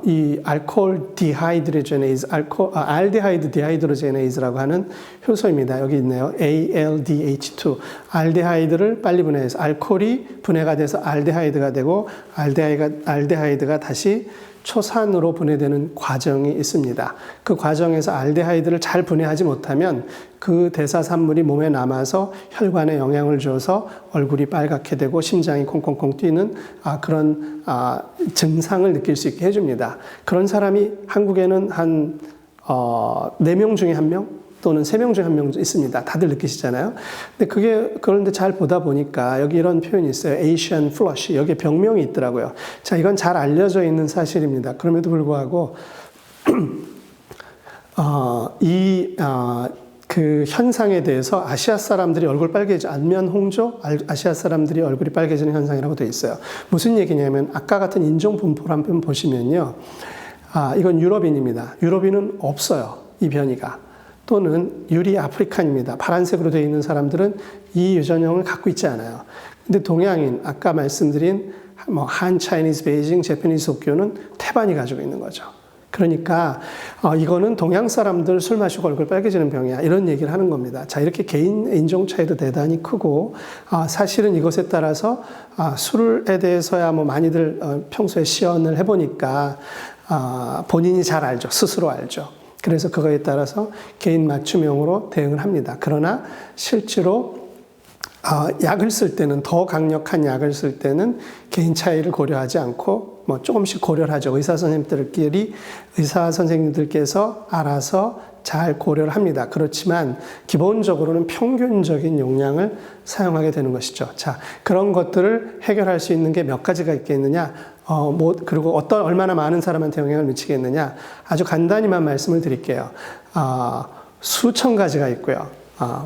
이 알코올 디하이드로제네이즈, 알데하이드 디하이드로제네이즈라고 하는 효소입니다. 여기 있네요. ALDH2. 알데하이드를 빨리 분해해서 알코올이 분해가 돼서 알데하이드가 되고 알데하이드가 다시 초산으로 분해되는 과정이 있습니다. 그 과정에서 알데하이드를 잘 분해하지 못하면 그 대사산물이 몸에 남아서 혈관에 영향을 줘서 얼굴이 빨갛게 되고 심장이 콩콩콩 뛰는 그런 증상을 느낄 수 있게 해줍니다. 그런 사람이 한국에는 한 4명 중에 1명? 또는 3명 중에 1명 있습니다. 다들 느끼시잖아요. 근데 그런데 잘 보다 보니까 여기 이런 표현이 있어요. Asian flush. 여기에 병명이 있더라고요. 자, 이건 잘 알려져 있는 사실입니다. 그럼에도 불구하고, 그 현상에 대해서 아시아 사람들이 얼굴 빨개지죠. 안면 홍조, 아시아 사람들이 얼굴이 빨개지는 현상이라고 되어 있어요. 무슨 얘기냐면, 아까 같은 인종 분포를 한번 보시면요. 이건 유럽인입니다. 유럽인은 없어요. 이 변이가. 또는 유리 아프리칸입니다. 파란색으로 되어 있는 사람들은 이 유전형을 갖고 있지 않아요. 근데 동양인, 아까 말씀드린 한, 차이니즈, 베이징, 재패니즈, 도쿄는 태반이 가지고 있는 거죠. 그러니까 이거는 동양 사람들 술 마시고 얼굴 빨개지는 병이야. 이런 얘기를 하는 겁니다. 자, 이렇게 개인 인종 차이도 대단히 크고 사실은 이것에 따라서 술에 대해서야 많이들 평소에 시연을 해보니까 본인이 잘 알죠. 스스로 알죠. 그래서 그거에 따라서 개인 맞춤형으로 대응을 합니다. 그러나 실제로 약을 쓸 때는, 더 강력한 약을 쓸 때는 개인 차이를 고려하지 않고 조금씩 고려를 하죠. 의사 선생님들께서 알아서 잘 고려를 합니다. 그렇지만 기본적으로는 평균적인 용량을 사용하게 되는 것이죠. 자, 그런 것들을 해결할 수 있는 게 몇 가지가 있겠느냐? 그리고 얼마나 많은 사람한테 영향을 미치겠느냐? 아주 간단히만 말씀을 드릴게요. 수천 가지가 있고요.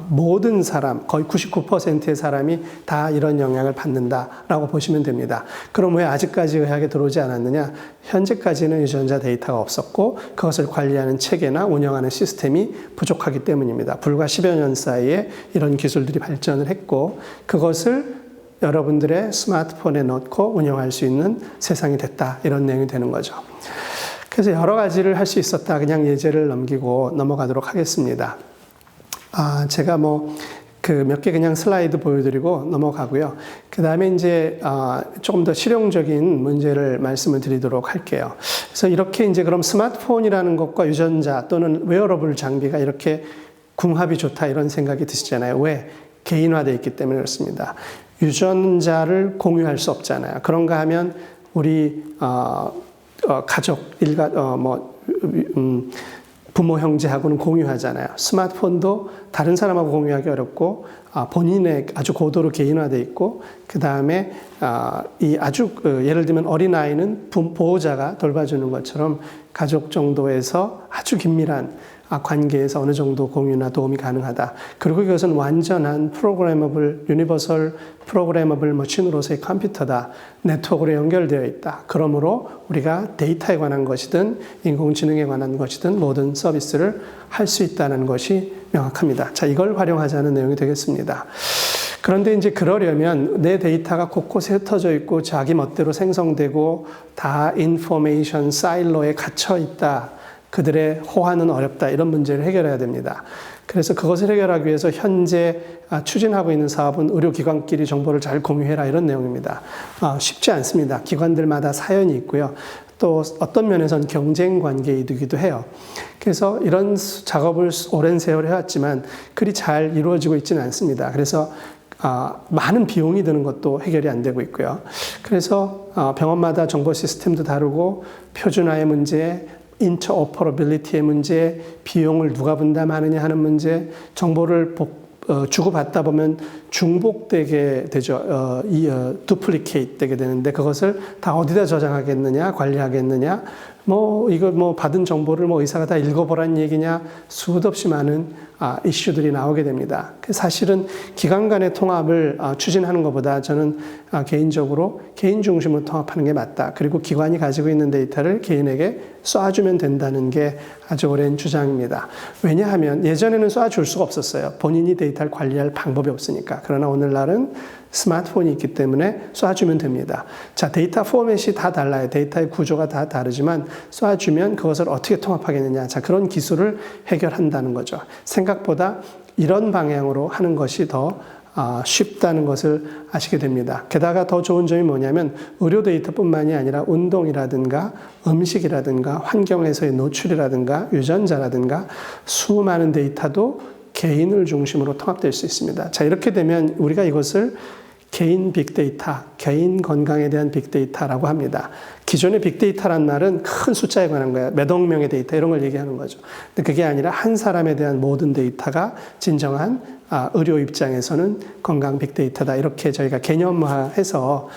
모든 사람, 거의 99%의 사람이 다 이런 영향을 받는다라고 보시면 됩니다. 그럼 왜 아직까지 의학에 들어오지 않았느냐? 현재까지는 유전자 데이터가 없었고 그것을 관리하는 체계나 운영하는 시스템이 부족하기 때문입니다. 불과 10여 년 사이에 이런 기술들이 발전을 했고 그것을 여러분들의 스마트폰에 넣고 운영할 수 있는 세상이 됐다. 이런 내용이 되는 거죠. 그래서 여러 가지를 할 수 있었다. 그냥 예제를 넘기고 넘어가도록 하겠습니다. 제가 몇 개 그냥 슬라이드 보여드리고 넘어가고요. 그 다음에 이제, 조금 더 실용적인 문제를 말씀을 드리도록 할게요. 그래서 이렇게 이제 그럼 스마트폰이라는 것과 유전자 또는 웨어러블 장비가 이렇게 궁합이 좋다 이런 생각이 드시잖아요. 왜? 개인화되어 있기 때문에 그렇습니다. 유전자를 공유할 수 없잖아요. 그런가 하면 우리, 가족, 부모, 형제하고는 공유하잖아요. 스마트폰도 다른 사람하고 공유하기 어렵고, 본인의 아주 고도로 개인화되어 있고, 그 다음에, 예를 들면 어린아이는 보호자가 돌봐주는 것처럼 가족 정도에서 아주 긴밀한 관계에서 어느 정도 공유나 도움이 가능하다. 그리고 이것은 완전한 프로그래머블, 유니버설 프로그래머블 머신으로서의 컴퓨터다. 네트워크로 연결되어 있다. 그러므로 우리가 데이터에 관한 것이든 인공지능에 관한 것이든 모든 서비스를 할 수 있다는 것이 명확합니다. 자, 이걸 활용하자는 내용이 되겠습니다. 그런데 이제 그러려면 내 데이터가 곳곳에 흩어져 있고 자기 멋대로 생성되고 다 인포메이션 사일로에 갇혀 있다. 그들의 호환은 어렵다. 이런 문제를 해결해야 됩니다. 그래서 그것을 해결하기 위해서 현재 추진하고 있는 사업은 의료기관끼리 정보를 잘 공유해라 이런 내용입니다. 쉽지 않습니다. 기관들마다 사연이 있고요. 또 어떤 면에서는 경쟁 관계이기도 해요. 그래서 이런 작업을 오랜 세월 해왔지만 그리 잘 이루어지고 있지는 않습니다. 그래서 많은 비용이 드는 것도 해결이 안 되고 있고요. 그래서 병원마다 정보 시스템도 다르고 표준화의 문제, 인터오퍼러빌리티의 문제, 비용을 누가 분담하느냐 하는 문제, 정보를 주고받다 보면 중복되게 되죠. 두플리케이트 되게 되는데 그것을 다 어디다 저장하겠느냐, 관리하겠느냐, 이거 받은 정보를 의사가 다 읽어보라는 얘기냐, 수도 없이 많은 이슈들이 나오게 됩니다. 사실은 기관 간의 통합을 추진하는 것보다 저는 개인적으로 개인 중심으로 통합하는 게 맞다. 그리고 기관이 가지고 있는 데이터를 개인에게 쏴주면 된다는 게 아주 오랜 주장입니다. 왜냐하면 예전에는 쏴줄 수가 없었어요. 본인이 데이터를 관리할 방법이 없으니까. 그러나 오늘날은 스마트폰이 있기 때문에 쏴주면 됩니다. 자, 데이터 포맷이 다 달라요. 데이터의 구조가 다 다르지만 쏴주면 그것을 어떻게 통합하겠느냐. 자, 그런 기술을 해결한다는 거죠. 생각보다 이런 방향으로 하는 것이 더 쉽다는 것을 아시게 됩니다. 게다가 더 좋은 점이 뭐냐면 의료 데이터뿐만이 아니라 운동이라든가 음식이라든가 환경에서의 노출이라든가 유전자라든가 수많은 데이터도 개인을 중심으로 통합될 수 있습니다. 자, 이렇게 되면 우리가 이것을 개인 빅데이터, 개인 건강에 대한 빅데이터라고 합니다. 기존의 빅데이터란 말은 큰 숫자에 관한 거예요. 몇억 명의 데이터 이런 걸 얘기하는 거죠. 근데 그게 아니라 한 사람에 대한 모든 데이터가 진정한 의료 입장에서는 건강 빅데이터다. 이렇게 저희가 개념화해서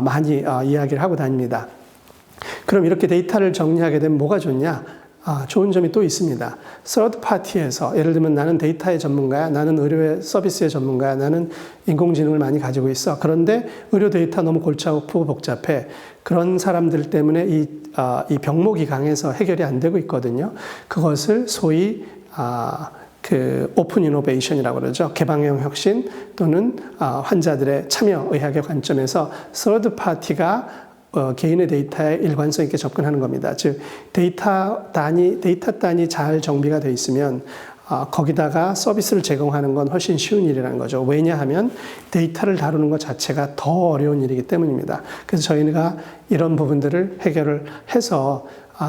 많이 이야기를 하고 다닙니다. 그럼 이렇게 데이터를 정리하게 되면 뭐가 좋냐? 좋은 점이 또 있습니다. 서드 파티에서 예를 들면 나는 데이터의 전문가야, 나는 의료의 서비스의 전문가야, 나는 인공지능을 많이 가지고 있어. 그런데 의료 데이터 너무 골치 아프고 복잡해. 그런 사람들 때문에 이 병목이 강해서 해결이 안 되고 있거든요. 그것을 소위 오픈 이노베이션이라고 그러죠. 개방형 혁신 또는 환자들의 참여 의학의 관점에서 서드 파티가 개인의 데이터에 일관성 있게 접근하는 겁니다. 즉 데이터 단이 잘 정비가 되어 있으면 거기다가 서비스를 제공하는 건 훨씬 쉬운 일이라는 거죠. 왜냐하면 데이터를 다루는 것 자체가 더 어려운 일이기 때문입니다. 그래서 저희가 이런 부분들을 해결을 해서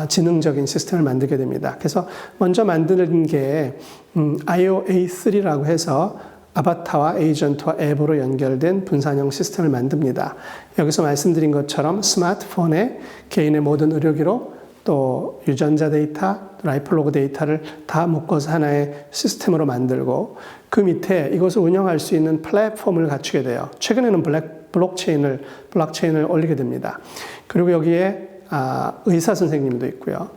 지능적인 시스템을 만들게 됩니다. 그래서 먼저 만드는 게 IOA3라고 해서 아바타와 에이전트와 앱으로 연결된 분산형 시스템을 만듭니다. 여기서 말씀드린 것처럼 스마트폰에 개인의 모든 의료 기록, 또 유전자 데이터, 라이플로그 데이터를 다 묶어서 하나의 시스템으로 만들고 그 밑에 이것을 운영할 수 있는 플랫폼을 갖추게 돼요. 최근에는 블록체인을 올리게 됩니다. 그리고 여기에 의사 선생님도 있고요.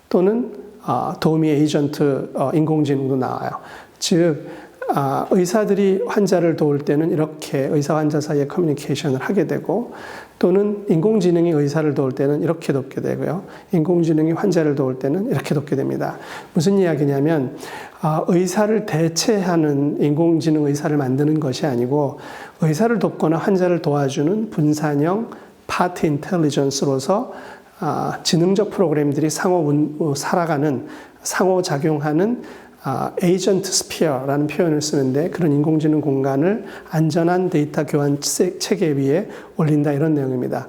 또는 도우미 에이전트 인공지능도 나와요. 즉 의사들이 환자를 도울 때는 이렇게 의사 환자 사이에 커뮤니케이션을 하게 되고 또는 인공지능이 의사를 도울 때는 이렇게 돕게 되고요. 인공지능이 환자를 도울 때는 이렇게 돕게 됩니다. 무슨 이야기냐면 의사를 대체하는 인공지능 의사를 만드는 것이 아니고 의사를 돕거나 환자를 도와주는 분산형 파트 인텔리전스로서 지능적 프로그램들이 살아가는 상호작용하는 에이전트 스피어라는 표현을 쓰는데 그런 인공지능 공간을 안전한 데이터 교환 체계 위에 올린다 이런 내용입니다.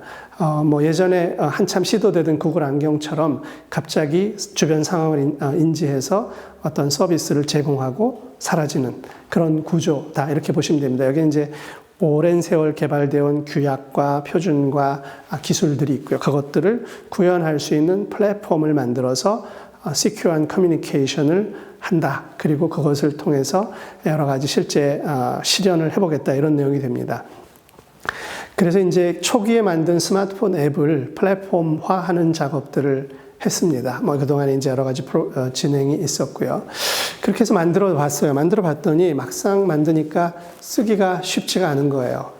예전에 한참 시도되던 구글 안경처럼 갑자기 주변 상황을 인지해서 어떤 서비스를 제공하고 사라지는 그런 구조다 이렇게 보시면 됩니다. 여기 이제 오랜 세월 개발되어 온 규약과 표준과 기술들이 있고요. 그것들을 구현할 수 있는 플랫폼을 만들어서 시큐어한 커뮤니케이션을 한다. 그리고 그것을 통해서 여러 가지 실제 실현을 해보겠다. 이런 내용이 됩니다. 그래서 이제 초기에 만든 스마트폰 앱을 플랫폼화하는 작업들을 했습니다. 그동안에 이제 여러 가지 진행이 있었고요. 그렇게 해서 만들어 봤어요. 만들어 봤더니 막상 만드니까 쓰기가 쉽지가 않은 거예요.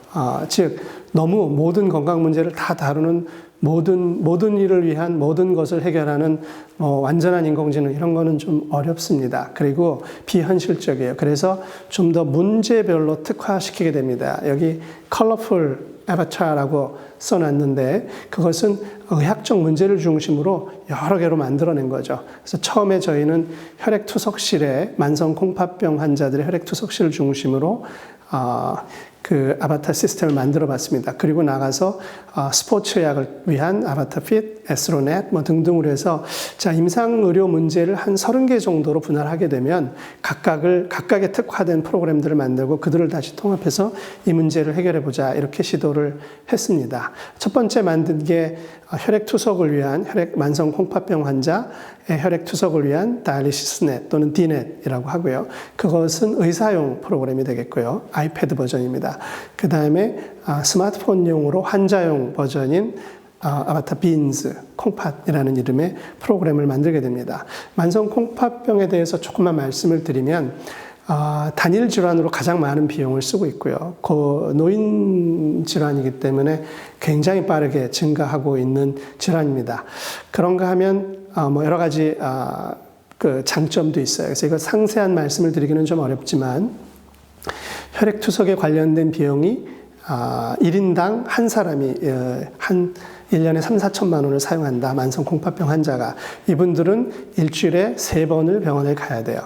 즉, 너무 모든 건강 문제를 다 다루는 모든 일을 위한 모든 것을 해결하는 완전한 인공지능 이런 거는 좀 어렵습니다. 그리고 비현실적이에요. 그래서 좀 더 문제별로 특화시키게 됩니다. 여기 컬러풀 아바타라고 써놨는데 그것은 의학적 문제를 중심으로 여러 개로 만들어낸 거죠. 그래서 처음에 저희는 혈액투석실에 만성 콩팥병 환자들의 혈액투석실을 중심으로 그 아바타 시스템을 만들어 봤습니다. 그리고 나가서 스포츠 의학을 위한 아바타 핏, 에스로넷 뭐 등등으로 해서 자, 임상 의료 문제를 한 30개 정도로 분할하게 되면 각각의 특화된 프로그램들을 만들고 그들을 다시 통합해서 이 문제를 해결해 보자 이렇게 시도를 했습니다. 첫 번째 만든 게 혈액 투석을 위한 만성 콩팥병 환자의 혈액 투석을 위한 다이리시스넷 또는 디넷이라고 하고요. 그것은 의사용 프로그램이 되겠고요. 아이패드 버전입니다. 그 다음에 스마트폰용으로 환자용 버전인 아바타 빈즈, 콩팥이라는 이름의 프로그램을 만들게 됩니다. 만성 콩팥병에 대해서 조금만 말씀을 드리면 단일 질환으로 가장 많은 비용을 쓰고 있고요. 노인 질환이기 때문에 굉장히 빠르게 증가하고 있는 질환입니다. 그런가 하면 뭐 여러 가지 그 장점도 있어요. 그래서 이거 상세한 말씀을 드리기는 좀 어렵지만 혈액 투석에 관련된 비용이 1인당 한 사람이 한 1년에 3, 4천만 원을 사용한다. 만성 콩팥병 환자가. 이분들은 일주일에 3번을 병원에 가야 돼요.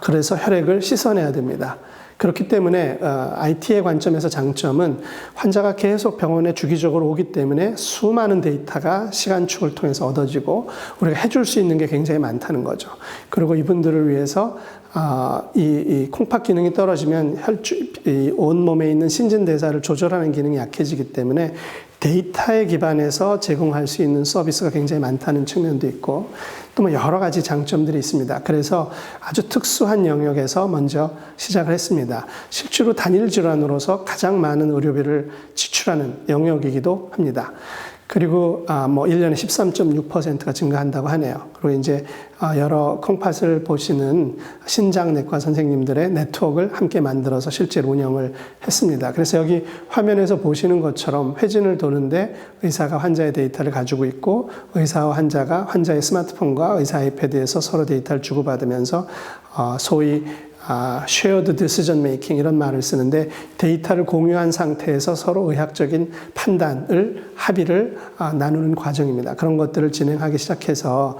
그래서 혈액을 씻어내야 됩니다. 그렇기 때문에 IT의 관점에서 장점은 환자가 계속 병원에 주기적으로 오기 때문에 수많은 데이터가 시간축을 통해서 얻어지고 우리가 해줄 수 있는 게 굉장히 많다는 거죠. 그리고 이분들을 위해서 이 콩팥 기능이 떨어지면 온몸에 있는 신진대사를 조절하는 기능이 약해지기 때문에 데이터에 기반해서 제공할 수 있는 서비스가 굉장히 많다는 측면도 있고 또 뭐 여러 가지 장점들이 있습니다. 그래서 아주 특수한 영역에서 먼저 시작을 했습니다. 실제로 단일 질환으로서 가장 많은 의료비를 지출하는 영역이기도 합니다. 그리고 뭐 1년에 13.6%가 증가한다고 하네요. 그리고 이제 여러 콩팥을 보시는 신장내과 선생님들의 네트워크를 함께 만들어서 실제로 운영을 했습니다. 그래서 여기 화면에서 보시는 것처럼 회진을 도는데 의사가 환자의 데이터를 가지고 있고 의사와 환자가 환자의 스마트폰과 의사 아이패드에서 서로 데이터를 주고받으면서 소위 shared decision making 이런 말을 쓰는데 데이터를 공유한 상태에서 서로 의학적인 판단을 합의를 나누는 과정입니다. 그런 것들을 진행하기 시작해서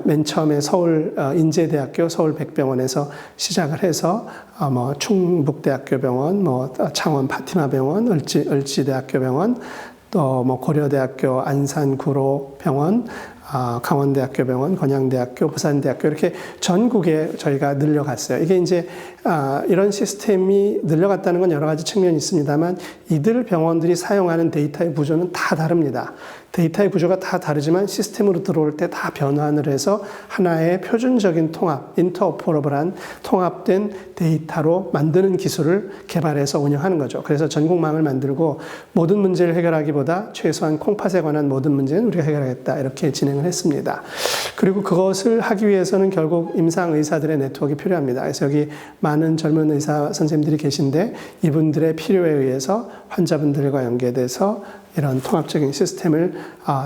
맨 처음에 서울 인제대학교 서울백병원에서 시작을 해서 뭐 충북대학교 병원, 뭐 창원 파티마 병원, 을지대학교 병원, 또 뭐 고려대학교 안산구로병원, 강원대학교 병원, 건양대학교, 부산대학교 이렇게 전국에 저희가 늘려갔어요. 이게 이제 이런 시스템이 늘려갔다는 건 여러 가지 측면이 있습니다만 이들 병원들이 사용하는 데이터의 구조는 다 다릅니다. 데이터의 구조가 다 다르지만 시스템으로 들어올 때 다 변환을 해서 하나의 표준적인 통합, 인터오퍼러블한 통합된 데이터로 만드는 기술을 개발해서 운영하는 거죠. 그래서 전국망을 만들고 모든 문제를 해결하기보다 최소한 콩팥에 관한 모든 문제는 우리가 해결하겠다 이렇게 진행을 했습니다. 그리고 그것을 하기 위해서는 결국 임상 의사들의 네트워크가 필요합니다. 그래서 여기 많은 젊은 의사 선생님들이 계신데 이분들의 필요에 의해서 환자분들과 연계돼서 이런 통합적인 시스템을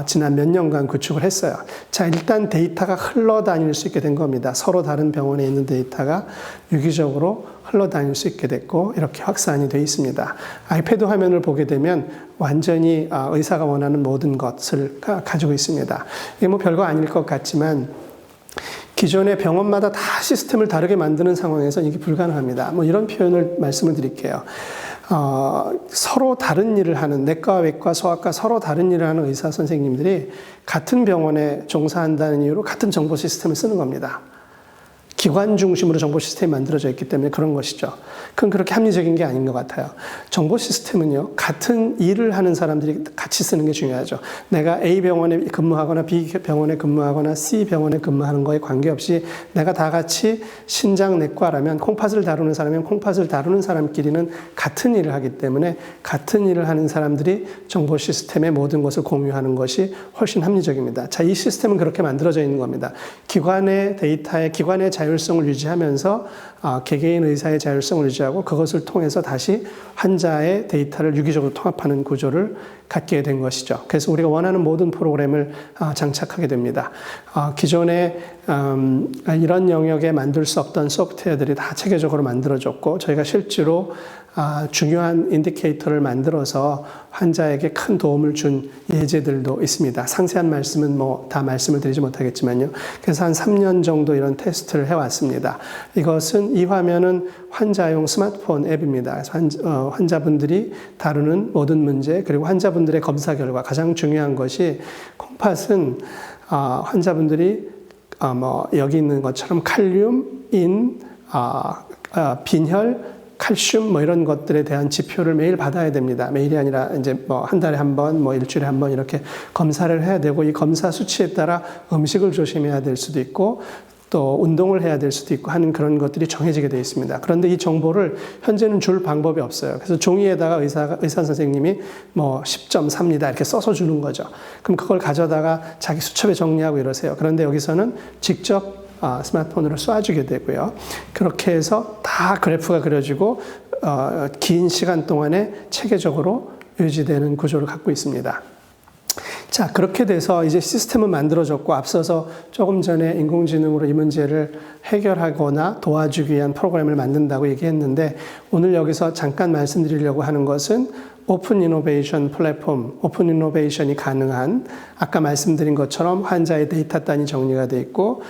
지난 몇 년간 구축을 했어요. 자, 일단 데이터가 흘러다닐 수 있게 된 겁니다. 서로 다른 병원에 있는 데이터가 유기적으로 흘러다닐 수 있게 됐고 이렇게 확산이 되어 있습니다. 아이패드 화면을 보게 되면 완전히 의사가 원하는 모든 것을 가지고 있습니다. 이게 뭐 별거 아닐 것 같지만 기존의 병원마다 다 시스템을 다르게 만드는 상황에서 이게 불가능합니다. 뭐 이런 표현을 말씀을 드릴게요. 서로 다른 일을 하는 내과, 외과, 소아과 서로 다른 일을 하는 의사 선생님들이 같은 병원에 종사한다는 이유로 같은 정보 시스템을 쓰는 겁니다. 기관 중심으로 정보 시스템이 만들어져 있기 때문에 그런 것이죠. 그건 그렇게 합리적인 게 아닌 것 같아요. 정보 시스템은요, 같은 일을 하는 사람들이 같이 쓰는 게 중요하죠. 내가 A 병원에 근무하거나 B 병원에 근무하거나 C 병원에 근무하는 거에 관계없이 내가 다 같이 신장내과라면 콩팥을 다루는 사람이면 콩팥을 다루는 사람끼리는 같은 일을 하기 때문에 같은 일을 하는 사람들이 정보 시스템의 모든 것을 공유하는 것이 훨씬 합리적입니다. 자, 이 시스템은 그렇게 만들어져 있는 겁니다. 기관의 데이터의 기관의 자율성을 유지하면서 개개인 의사의 자율성을 유지하고 그것을 통해서 다시 환자의 데이터를 유기적으로 통합하는 구조를 갖게 된 것이죠. 그래서 우리가 원하는 모든 프로그램을 장착하게 됩니다. 기존에 이런 영역에 만들 수 없던 소프트웨어들이 다 체계적으로 만들어졌고 저희가 실제로 중요한 인디케이터를 만들어서 환자에게 큰 도움을 준 예제들도 있습니다. 상세한 말씀은 다 말씀을 드리지 못하겠지만요. 그래서 한 3년 정도 이런 테스트를 해왔습니다. 이 화면은 환자용 스마트폰 앱입니다. 환자분들이 다루는 모든 문제, 그리고 환자분들의 검사 결과, 가장 중요한 것이 콩팥은 환자분들이 여기 있는 것처럼 칼륨, 빈혈, 칼슘 이런 것들에 대한 지표를 매일 받아야 됩니다. 매일이 아니라 이제 한 달에 한 번, 일주일에 한 번 이렇게 검사를 해야 되고, 이 검사 수치에 따라 음식을 조심해야 될 수도 있고 또 운동을 해야 될 수도 있고 하는 그런 것들이 정해지게 되어 있습니다. 그런데 이 정보를 현재는 줄 방법이 없어요. 그래서 종이에다가 의사 선생님이 10.3입니다 이렇게 써서 주는 거죠. 그럼 그걸 가져다가 자기 수첩에 정리하고 이러세요. 그런데 여기서는 직접 스마트폰으로 쏴주게 되고요. 그렇게 해서 다 그래프가 그려지고 긴 시간 동안에 체계적으로 유지되는 구조를 갖고 있습니다. 자, 그렇게 돼서 이제 시스템은 만들어졌고, 앞서서 조금 전에 인공지능으로 이 문제를 해결하거나 도와주기 위한 프로그램을 만든다고 얘기했는데, 오늘 여기서 잠깐 말씀드리려고 하는 것은 오픈 이노베이션 플랫폼, 오픈 이노베이션이 가능한, 아까 말씀드린 것처럼 환자의 데이터 단위 정리가 돼 있고,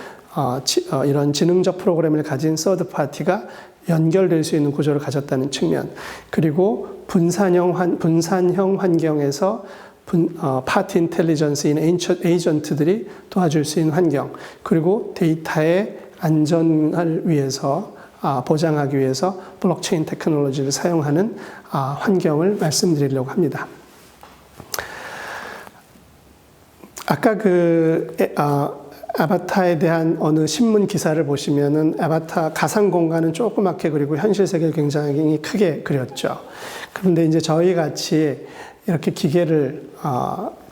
이런 지능적 프로그램을 가진 서드 파티가 연결될 수 있는 구조를 가졌다는 측면, 그리고 분산형 환경에서 파티 인텔리전스인 에이전트들이 도와줄 수 있는 환경, 그리고 데이터의 안전을 위해서 보장하기 위해서 블록체인 테크놀로지를 사용하는 환경을 말씀드리려고 합니다. 아까 아바타에 대한 어느 신문 기사를 보시면은 아바타 가상 공간은 조그맣게 그리고 현실 세계를 굉장히 크게 그렸죠. 그런데 이제 저희 같이 이렇게 기계를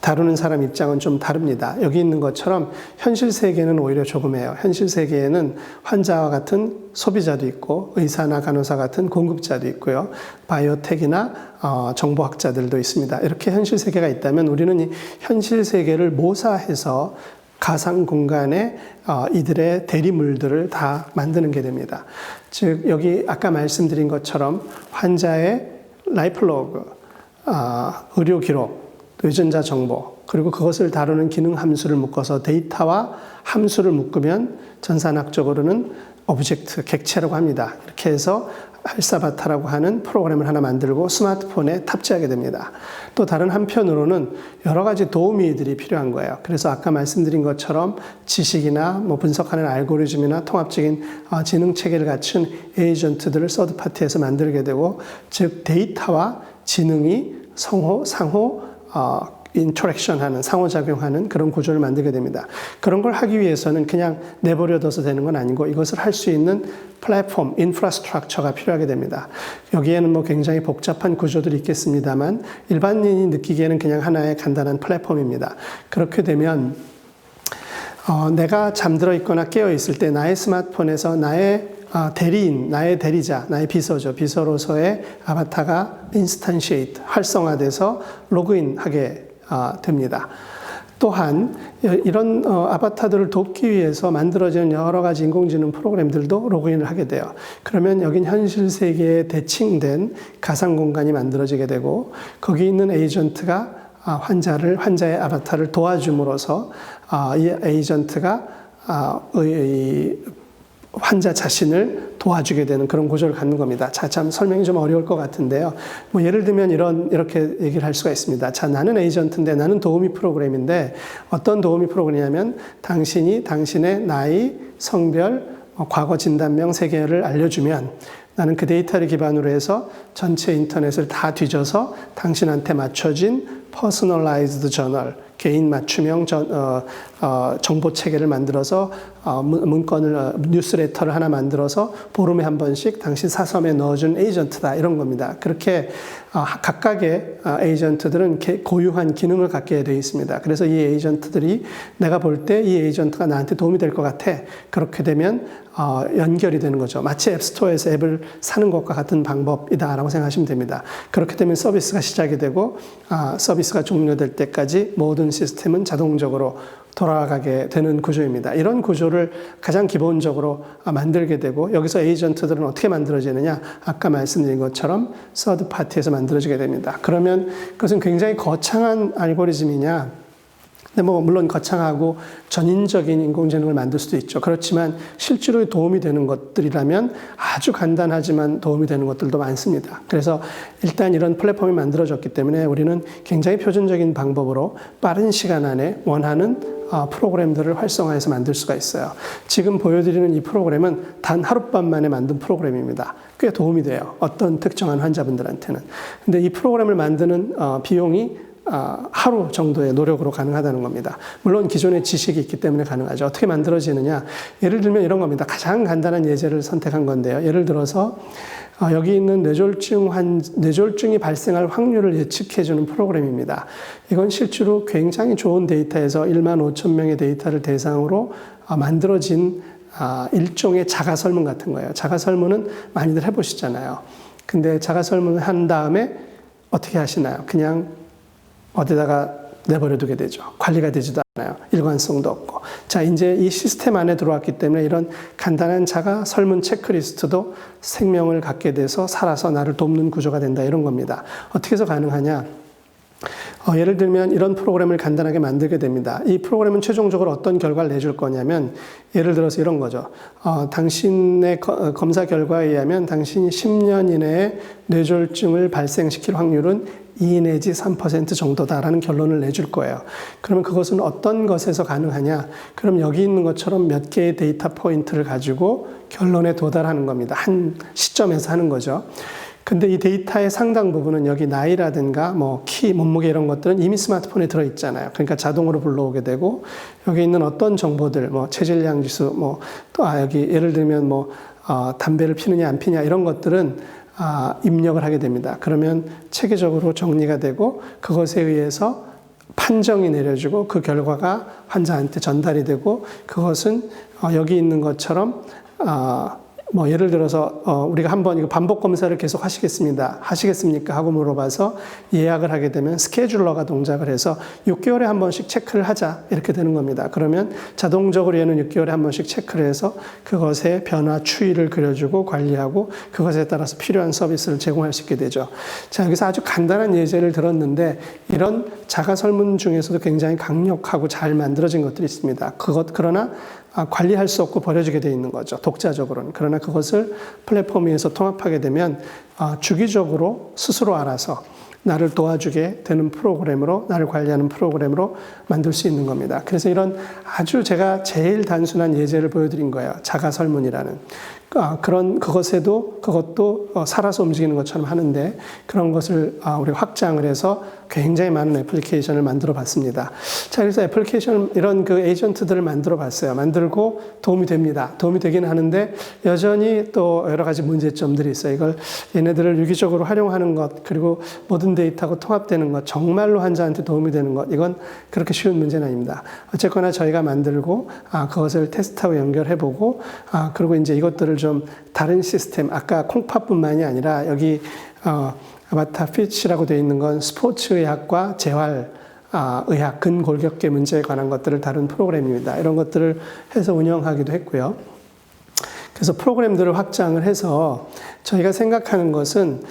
다루는 사람 입장은 좀 다릅니다. 여기 있는 것처럼 현실 세계는 오히려 조그매요. 현실 세계에는 환자와 같은 소비자도 있고, 의사나 간호사 같은 공급자도 있고요. 바이오텍이나 정보학자들도 있습니다. 이렇게 현실 세계가 있다면 우리는 이 현실 세계를 모사해서 가상 공간에 이들의 대리물들을 다 만드는 게 됩니다. 즉, 여기 아까 말씀드린 것처럼 환자의 라이프 로그, 의료 기록, 유전자 정보, 그리고 그것을 다루는 기능 함수를 묶어서 데이터와 함수를 묶으면 전산학적으로는 오브젝트, 객체라고 합니다. 이렇게 해서 알사바타라고 하는 프로그램을 하나 만들고 스마트폰에 탑재하게 됩니다. 또 다른 한편으로는 여러 가지 도우미들이 필요한 거예요. 그래서 아까 말씀드린 것처럼 지식이나 분석하는 알고리즘이나 통합적인 지능 체계를 갖춘 에이전트들을 서드파티에서 만들게 되고, 즉 데이터와 지능이 상호 인터랙션하는, 상호작용하는 그런 구조를 만들게 됩니다. 그런 걸 하기 위해서는 그냥 내버려둬서 되는 건 아니고, 이것을 할 수 있는 플랫폼, 인프라스트럭처가 필요하게 됩니다. 여기에는 굉장히 복잡한 구조들이 있겠습니다만 일반인이 느끼기에는 그냥 하나의 간단한 플랫폼입니다. 그렇게 되면 내가 잠들어 있거나 깨어 있을 때 나의 스마트폰에서 나의 대리인, 나의 대리자, 나의 비서죠. 비서로서의 아바타가 인스탄시에이트, 활성화돼서 로그인하게 됩니다. 또한 이런 아바타들을 돕기 위해서 만들어지는 여러 가지 인공지능 프로그램들도 로그인을 하게 돼요. 그러면 여긴 현실 세계에 대칭된 가상 공간이 만들어지게 되고, 거기 있는 에이전트가 환자의 아바타를 도와줌으로써 이 에이전트가 환자 자신을 도와주게 되는 그런 구조를 갖는 겁니다. 자, 참 설명이 좀 어려울 것 같은데요. 예를 들면 이렇게 얘기를 할 수가 있습니다. 자, 나는 에이전트인데, 나는 도우미 프로그램인데, 어떤 도우미 프로그램이냐면 당신이 당신의 나이, 성별, 과거 진단명 3개를 알려주면 나는 그 데이터를 기반으로 해서 전체 인터넷을 다 뒤져서 당신한테 맞춰진 퍼스널라이즈드 저널, 개인 맞춤형 정보 체계를 만들어서 문건을, 뉴스레터를 하나 만들어서 보름에 한 번씩 당신 사섬에 넣어준 에이전트다, 이런 겁니다. 그렇게 각각의 에이전트들은 고유한 기능을 갖게 되어 있습니다. 그래서 이 에이전트들이 내가 볼 때 이 에이전트가 나한테 도움이 될 것 같아. 그렇게 되면 연결이 되는 거죠. 마치 앱스토어에서 앱을 사는 것과 같은 방법이다라고 생각하시면 됩니다. 그렇게 되면 서비스가 시작이 되고 서비스가 종료될 때까지 모든 모든 시스템은 자동적으로 돌아가게 되는 구조입니다. 이런 구조를 가장 기본적으로 만들게 되고 여기서 에이전트들은 어떻게 만들어지느냐? 아까 말씀드린 것처럼 서드 파티에서 만들어지게 됩니다. 그러면 그것은 굉장히 거창한 알고리즘이냐? 근데 물론 거창하고 전인적인 인공지능을 만들 수도 있죠. 그렇지만 실제로 도움이 되는 것들이라면 아주 간단하지만 도움이 되는 것들도 많습니다. 그래서 일단 이런 플랫폼이 만들어졌기 때문에 우리는 굉장히 표준적인 방법으로 빠른 시간 안에 원하는 프로그램들을 활성화해서 만들 수가 있어요. 지금 보여드리는 이 프로그램은 단 하룻밤 만에 만든 프로그램입니다. 꽤 도움이 돼요. 어떤 특정한 환자분들한테는. 근데 이 프로그램을 만드는 비용이 하루 정도의 노력으로 가능하다는 겁니다. 물론 기존의 지식이 있기 때문에 가능하죠. 어떻게 만들어지느냐? 예를 들면 이런 겁니다. 가장 간단한 예제를 선택한 건데요. 예를 들어서 여기 있는 뇌졸중이 발생할 확률을 예측해주는 프로그램입니다. 이건 실제로 굉장히 좋은 데이터에서 15,000명의 데이터를 대상으로 만들어진 일종의 자가설문 같은 거예요. 자가설문은 많이들 해보시잖아요. 근데 자가설문을 한 다음에 어떻게 하시나요? 그냥 어디다가 내버려 두게 되죠. 관리가 되지도 않아요. 일관성도 없고. 자, 이제 이 시스템 안에 들어왔기 때문에 이런 간단한 자가 설문 체크리스트도 생명을 갖게 돼서 살아서 나를 돕는 구조가 된다. 이런 겁니다. 어떻게 해서 가능하냐? 예를 들면 이런 프로그램을 간단하게 만들게 됩니다. 이 프로그램은 최종적으로 어떤 결과를 내줄 거냐면 예를 들어서 이런 거죠. 당신의 검사 결과에 의하면 당신이 10년 이내에 뇌졸중을 발생시킬 확률은 2 내지 3% 정도다라는 결론을 내줄 거예요. 그러면 그것은 어떤 것에서 가능하냐? 그럼 여기 있는 것처럼 몇 개의 데이터 포인트를 가지고 결론에 도달하는 겁니다. 한 시점에서 하는 거죠. 근데 이 데이터의 상당 부분은 여기 나이라든가 키, 몸무게 이런 것들은 이미 스마트폰에 들어있잖아요. 그러니까 자동으로 불러오게 되고 여기 있는 어떤 정보들, 체질량 지수, 또 여기 예를 들면 담배를 피느냐 안 피냐 이런 것들은 입력을 하게 됩니다. 그러면 체계적으로 정리가 되고 그것에 의해서 판정이 내려지고 그 결과가 환자한테 전달이 되고 그것은 여기 있는 것처럼 예를 들어서 우리가 한번 이거 반복 검사를 계속 하시겠습니까? 하고 물어봐서 예약을 하게 되면 스케줄러가 동작을 해서 6개월에 한 번씩 체크를 하자 이렇게 되는 겁니다. 그러면 자동적으로 얘는 6개월에 한 번씩 체크를 해서 그것의 변화 추이를 그려주고 관리하고 그것에 따라서 필요한 서비스를 제공할 수 있게 되죠. 자, 여기서 아주 간단한 예제를 들었는데 이런 자가 설문 중에서도 굉장히 강력하고 잘 만들어진 것들이 있습니다. 그러나 관리할 수 없고 버려지게 되어 있는 거죠. 독자적으로는. 그러나 그것을 플랫폼 위에서 통합하게 되면 주기적으로 스스로 알아서 나를 도와주게 되는 프로그램으로, 나를 관리하는 프로그램으로 만들 수 있는 겁니다. 그래서 이런 아주 제가 제일 단순한 예제를 보여드린 거예요. 자가 설문이라는. 그것도 살아서 움직이는 것처럼 하는데 그런 것을 우리가 확장을 해서 굉장히 많은 애플리케이션을 만들어 봤습니다. 자, 그래서 애플리케이션 이런 그 에이전트들을 만들어 봤어요. 만들고 도움이 됩니다. 도움이 되긴 하는데 여전히 또 여러 가지 문제점들이 있어요. 이걸 얘네들을 유기적으로 활용하는 것, 그리고 모든 데이터하고 통합되는 것, 정말로 환자한테 도움이 되는 것, 이건 그렇게 쉬운 문제는 아닙니다. 어쨌거나 저희가 만들고 그것을 테스트하고 연결해보고 그리고 이제 이것들을 좀 다른 시스템, 아까 콩팥뿐만이 아니라 여기 아바타 피치라고 되어 있는 건 스포츠 의학과 재활 의학, 근골격계 문제에 관한 것들을 다룬 프로그램입니다. 이런 것들을 해서 운영하기도 했고요. 그래서 프로그램들을 확장을 해서 저희가 생각하는 것은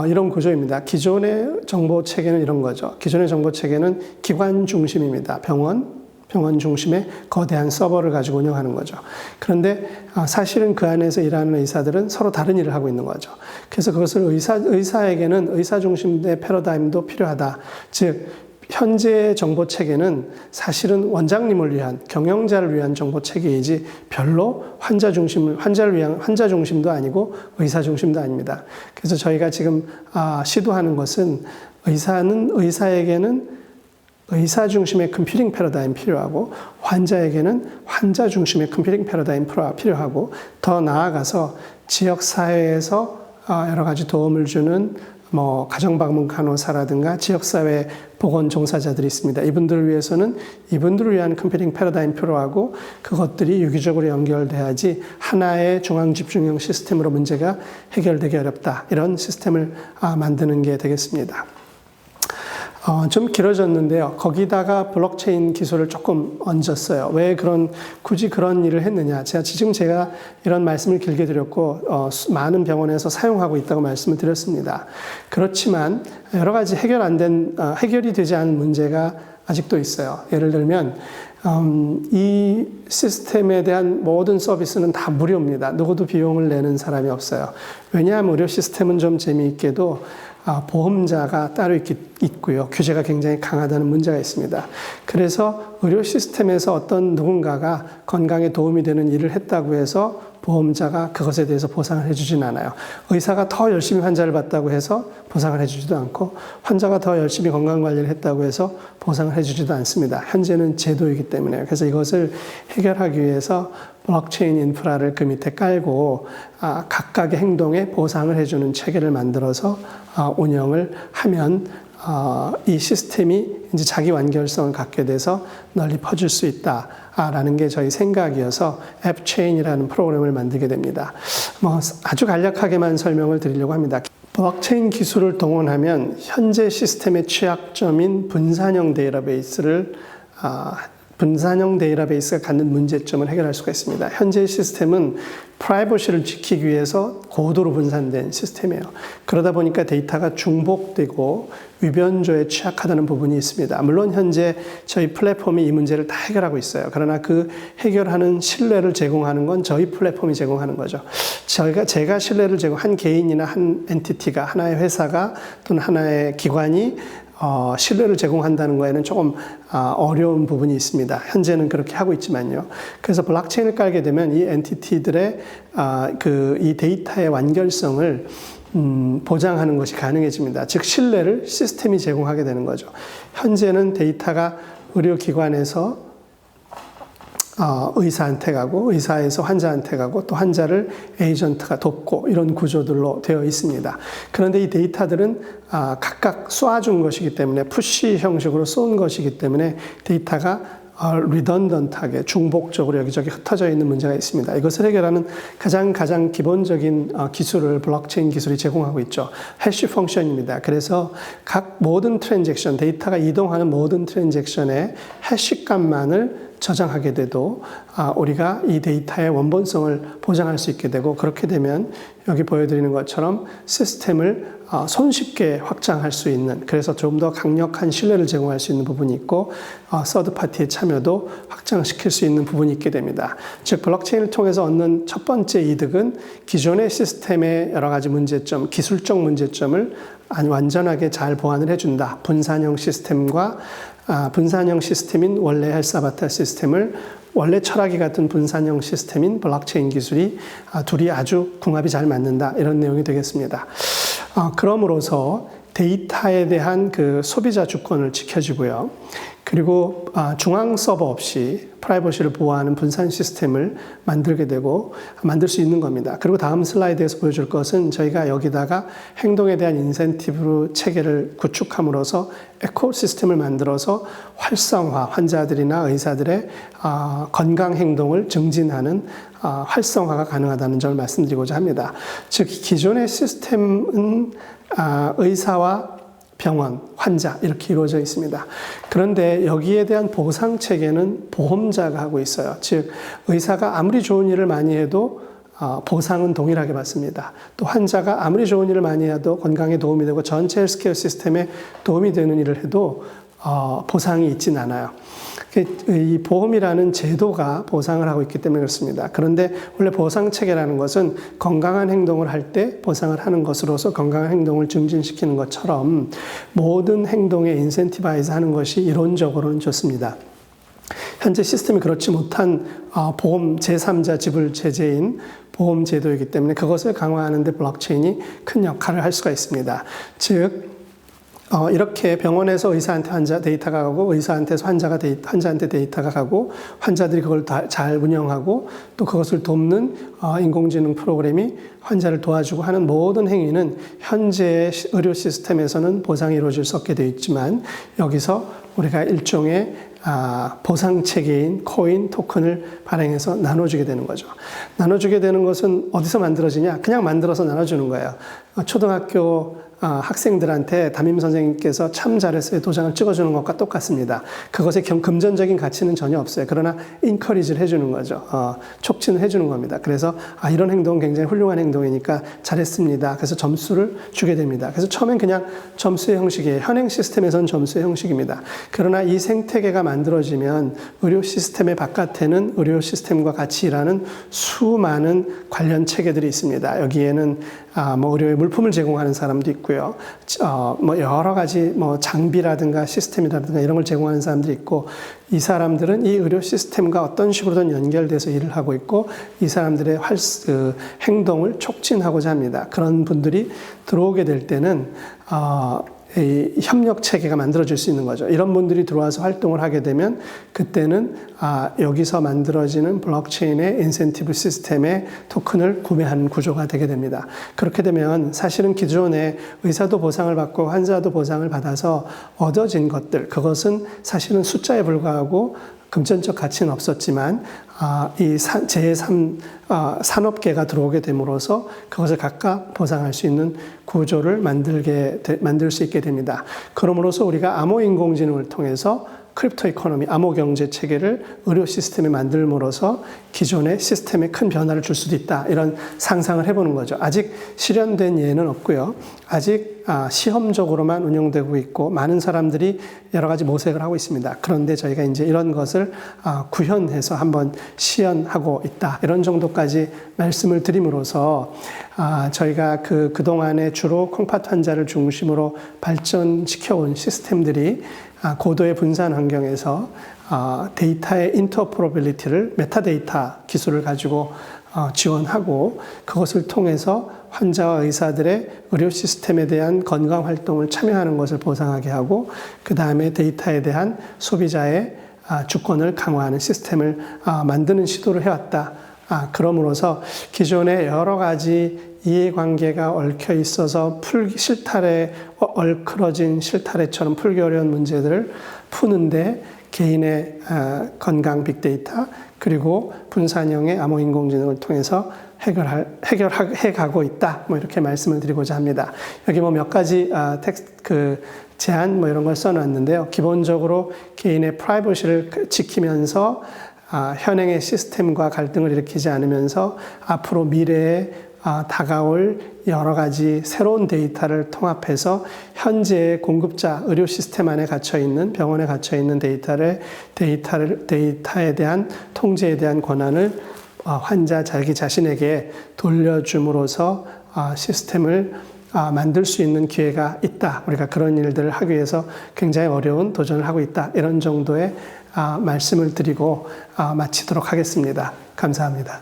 이런 구조입니다. 기존의 정보 체계는 이런 거죠. 기존의 정보 체계는 기관 중심입니다. 병원 중심의 거대한 서버를 가지고 운영하는 거죠. 그런데 사실은 그 안에서 일하는 의사들은 서로 다른 일을 하고 있는 거죠. 그래서 그것을 의사에게는 의사 중심의 패러다임도 필요하다. 즉 현재의 정보 체계는 사실은 원장님을 위한, 경영자를 위한 정보 체계이지 별로 환자를 위한 환자 중심도 아니고 의사 중심도 아닙니다. 그래서 저희가 지금 시도하는 것은 의사에게는 의사 중심의 컴퓨팅 패러다임 필요하고 환자에게는 환자 중심의 컴퓨팅 패러다임 필요하고 더 나아가서 지역사회에서 여러 가지 도움을 주는 가정방문 간호사라든가 지역사회 보건 종사자들이 있습니다. 이분들을 위해서는 이분들을 위한 컴퓨팅 패러다임 필요하고 그것들이 유기적으로 연결돼야지 하나의 중앙집중형 시스템으로 문제가 해결되기 어렵다. 이런 시스템을 만드는 게 되겠습니다. 좀 길어졌는데요. 거기다가 블록체인 기술을 조금 얹었어요. 왜 굳이 그런 일을 했느냐. 제가 이런 말씀을 길게 드렸고, 많은 병원에서 사용하고 있다고 말씀을 드렸습니다. 그렇지만 여러 가지 해결이 되지 않은 문제가 아직도 있어요. 예를 들면, 이 시스템에 대한 모든 서비스는 다 무료입니다. 누구도 비용을 내는 사람이 없어요. 왜냐하면 의료 시스템은 좀 재미있게도 보험자가 따로 있고요. 규제가 굉장히 강하다는 문제가 있습니다. 그래서 의료 시스템에서 어떤 누군가가 건강에 도움이 되는 일을 했다고 해서 보험자가 그것에 대해서 보상을 해주진 않아요. 의사가 더 열심히 환자를 봤다고 해서 보상을 해주지도 않고 환자가 더 열심히 건강관리를 했다고 해서 보상을 해주지도 않습니다. 현재는 제도이기 때문에요. 그래서 이것을 해결하기 위해서 블록체인 인프라를 그 밑에 깔고 각각의 행동에 보상을 해주는 체계를 만들어서 운영을 하면 이 시스템이 이제 자기 완결성을 갖게 돼서 널리 퍼질 수 있다라는 게 저희 생각이어서 앱체인이라는 프로그램을 만들게 됩니다. 아주 간략하게만 설명을 드리려고 합니다. 블록체인 기술을 동원하면 현재 시스템의 취약점인 분산형 데이터베이스가 갖는 문제점을 해결할 수가 있습니다. 현재 시스템은 프라이버시를 지키기 위해서 고도로 분산된 시스템이에요. 그러다 보니까 데이터가 중복되고 위변조에 취약하다는 부분이 있습니다. 물론 현재 저희 플랫폼이 이 문제를 다 해결하고 있어요. 그러나 그 해결하는 신뢰를 제공하는 건 저희 플랫폼이 제공하는 거죠. 제가 신뢰를 한 개인이나 한 엔티티가, 하나의 회사가 또는 하나의 기관이 신뢰를 제공한다는 거에는 조금 어려운 부분이 있습니다. 현재는 그렇게 하고 있지만요. 그래서 블록체인을 깔게 되면 이 엔티티들의 이 데이터의 완결성을 보장하는 것이 가능해집니다. 즉 신뢰를 시스템이 제공하게 되는 거죠. 현재는 데이터가 의료기관에서 의사한테 가고 의사에서 환자한테 가고 또 환자를 에이전트가 돕고 이런 구조들로 되어 있습니다. 그런데 이 데이터들은 각각 쏘아준 것이기 때문에 푸시 형식으로 쏜 것이기 때문에 데이터가 리던던트하게 중복적으로 여기저기 흩어져 있는 문제가 있습니다. 이것을 해결하는 가장 기본적인 기술을 블록체인 기술이 제공하고 있죠. 해시 펑션입니다. 그래서 각 모든 트랜잭션, 데이터가 이동하는 모든 트랜잭션의 해시 값만을 저장하게 돼도 우리가 이 데이터의 원본성을 보장할 수 있게 되고, 그렇게 되면 여기 보여드리는 것처럼 시스템을 손쉽게 확장할 수 있는, 그래서 좀 더 강력한 신뢰를 제공할 수 있는 부분이 있고 서드파티의 참여도 확장시킬 수 있는 부분이 있게 됩니다. 즉 블록체인을 통해서 얻는 첫 번째 이득은 기존의 시스템의 여러 가지 문제점, 기술적 문제점을 완전하게 잘 보완을 해준다. 분산형 시스템인 원래 헬스아바타 시스템을 원래 철학이 같은 분산형 시스템인 블록체인 기술이 둘이 아주 궁합이 잘 맞는다. 이런 내용이 되겠습니다. 그럼으로써 데이터에 대한 그 소비자 주권을 지켜주고요. 그리고 중앙 서버 없이 프라이버시를 보호하는 분산 시스템을 만들 수 있는 겁니다. 그리고 다음 슬라이드에서 보여줄 것은 저희가 여기다가 행동에 대한 인센티브 체계를 구축함으로써 에코시스템을 만들어서 활성화, 환자들이나 의사들의 건강 행동을 증진하는 활성화가 가능하다는 점을 말씀드리고자 합니다. 즉 기존의 시스템은 의사와 병원, 환자 이렇게 이루어져 있습니다. 그런데 여기에 대한 보상 체계는 보험자가 하고 있어요. 즉 의사가 아무리 좋은 일을 많이 해도 보상은 동일하게 받습니다. 또 환자가 아무리 좋은 일을 많이 해도 건강에 도움이 되고 전체 헬스케어 시스템에 도움이 되는 일을 해도 보상이 있진 않아요. 이 보험이라는 제도가 보상을 하고 있기 때문에 그렇습니다. 그런데 원래 보상 체계라는 것은 건강한 행동을 할 때 보상을 하는 것으로서 건강한 행동을 증진시키는 것처럼 모든 행동에 인센티바이즈 하는 것이 이론적으로는 좋습니다. 현재 시스템이 그렇지 못한 보험 제3자 지불 제재인 보험 제도이기 때문에 그것을 강화하는 데 블록체인이 큰 역할을 할 수가 있습니다. 즉 이렇게 병원에서 의사한테 환자 데이터가 가고 의사한테서 환자한테 데이터가 가고 환자들이 그걸 잘 운영하고 또 그것을 돕는 인공지능 프로그램이 환자를 도와주고 하는 모든 행위는 현재의 의료 시스템에서는 보상이 이루어질 수 없게 되어 있지만 여기서 우리가 일종의 보상 체계인 코인, 토큰을 발행해서 나눠주게 되는 거죠. 나눠주게 되는 것은 어디서 만들어지냐? 그냥 만들어서 나눠주는 거예요. 초등학교 학생들한테 담임 선생님께서 참 잘했어요 도장을 찍어주는 것과 똑같습니다. 그것의 금전적인 가치는 전혀 없어요. 그러나 인커리지를 해주는 거죠. 촉진을 해주는 겁니다. 그래서 이런 행동은 굉장히 훌륭한 행동이니까 잘했습니다. 그래서 점수를 주게 됩니다. 그래서 처음엔 그냥 점수의 형식이에요. 현행 시스템에서는 점수의 형식입니다. 그러나 이 생태계가 만들어지면 의료 시스템의 바깥에는 의료 시스템과 같이 일하는 수많은 관련 체계들이 있습니다. 여기에는 뭐 의료의 물품을 제공하는 사람도 있고요. 뭐 여러 가지 뭐 장비라든가 시스템이라든가 이런 걸 제공하는 사람들이 있고, 이 사람들은 이 의료 시스템과 어떤 식으로든 연결돼서 일을 하고 있고, 이 사람들의 행동을 촉진하고자 합니다. 그런 분들이 들어오게 될 때는 이 협력 체계가 만들어질 수 있는 거죠. 이런 분들이 들어와서 활동을 하게 되면 그때는 여기서 만들어지는 블록체인의 인센티브 시스템의 토큰을 구매하는 구조가 되게 됩니다. 그렇게 되면 사실은 기존에 의사도 보상을 받고 환자도 보상을 받아서 얻어진 것들, 그것은 사실은 숫자에 불과하고 금전적 가치는 없었지만 이 제3 산업계가 들어오게 됨으로써 그것을 각각 보상할 수 있는 구조를 만들 수 있게 됩니다. 그러므로서 우리가 암호인공지능을 통해서 크립토 이코노미, 암호 경제 체계를 의료 시스템에 만들므로써 기존의 시스템에 큰 변화를 줄 수도 있다. 이런 상상을 해보는 거죠. 아직 실현된 예는 없고요. 아직 시험적으로만 운영되고 있고 많은 사람들이 여러 가지 모색을 하고 있습니다. 그런데 저희가 이제 이런 것을 구현해서 한번 시연하고 있다. 이런 정도까지 말씀을 드림으로써 저희가 그동안에 주로 콩팥 환자를 중심으로 발전시켜온 시스템들이 고도의 분산 환경에서 데이터의 인터오퍼러빌리티를 메타데이터 기술을 가지고 지원하고, 그것을 통해서 환자와 의사들의 의료 시스템에 대한 건강 활동을 참여하는 것을 보장하게 하고, 그 다음에 데이터에 대한 소비자의 주권을 강화하는 시스템을 만드는 시도를 해왔다. 그러므로서 기존의 여러 가지 이해관계가 얽혀 있어서 얼크러진 실타래처럼 풀기 어려운 문제들을 푸는데 개인의 건강 빅데이터 그리고 분산형의 암호인공지능을 통해서 해결해가고 있다. 뭐 이렇게 말씀을 드리고자 합니다. 여기 뭐 몇 가지 제안 뭐 이런 걸 써놨는데요. 기본적으로 개인의 프라이버시를 지키면서 현행의 시스템과 갈등을 일으키지 않으면서 앞으로 미래에 다가올 여러 가지 새로운 데이터를 통합해서 현재의 공급자 의료 시스템 안에 갇혀있는, 병원에 갇혀있는 데이터에 대한 통제에 대한 권한을 환자 자기 자신에게 돌려줌으로써 시스템을 만들 수 있는 기회가 있다. 우리가 그런 일들을 하기 위해서 굉장히 어려운 도전을 하고 있다. 이런 정도의 말씀을 드리고 마치도록 하겠습니다. 감사합니다.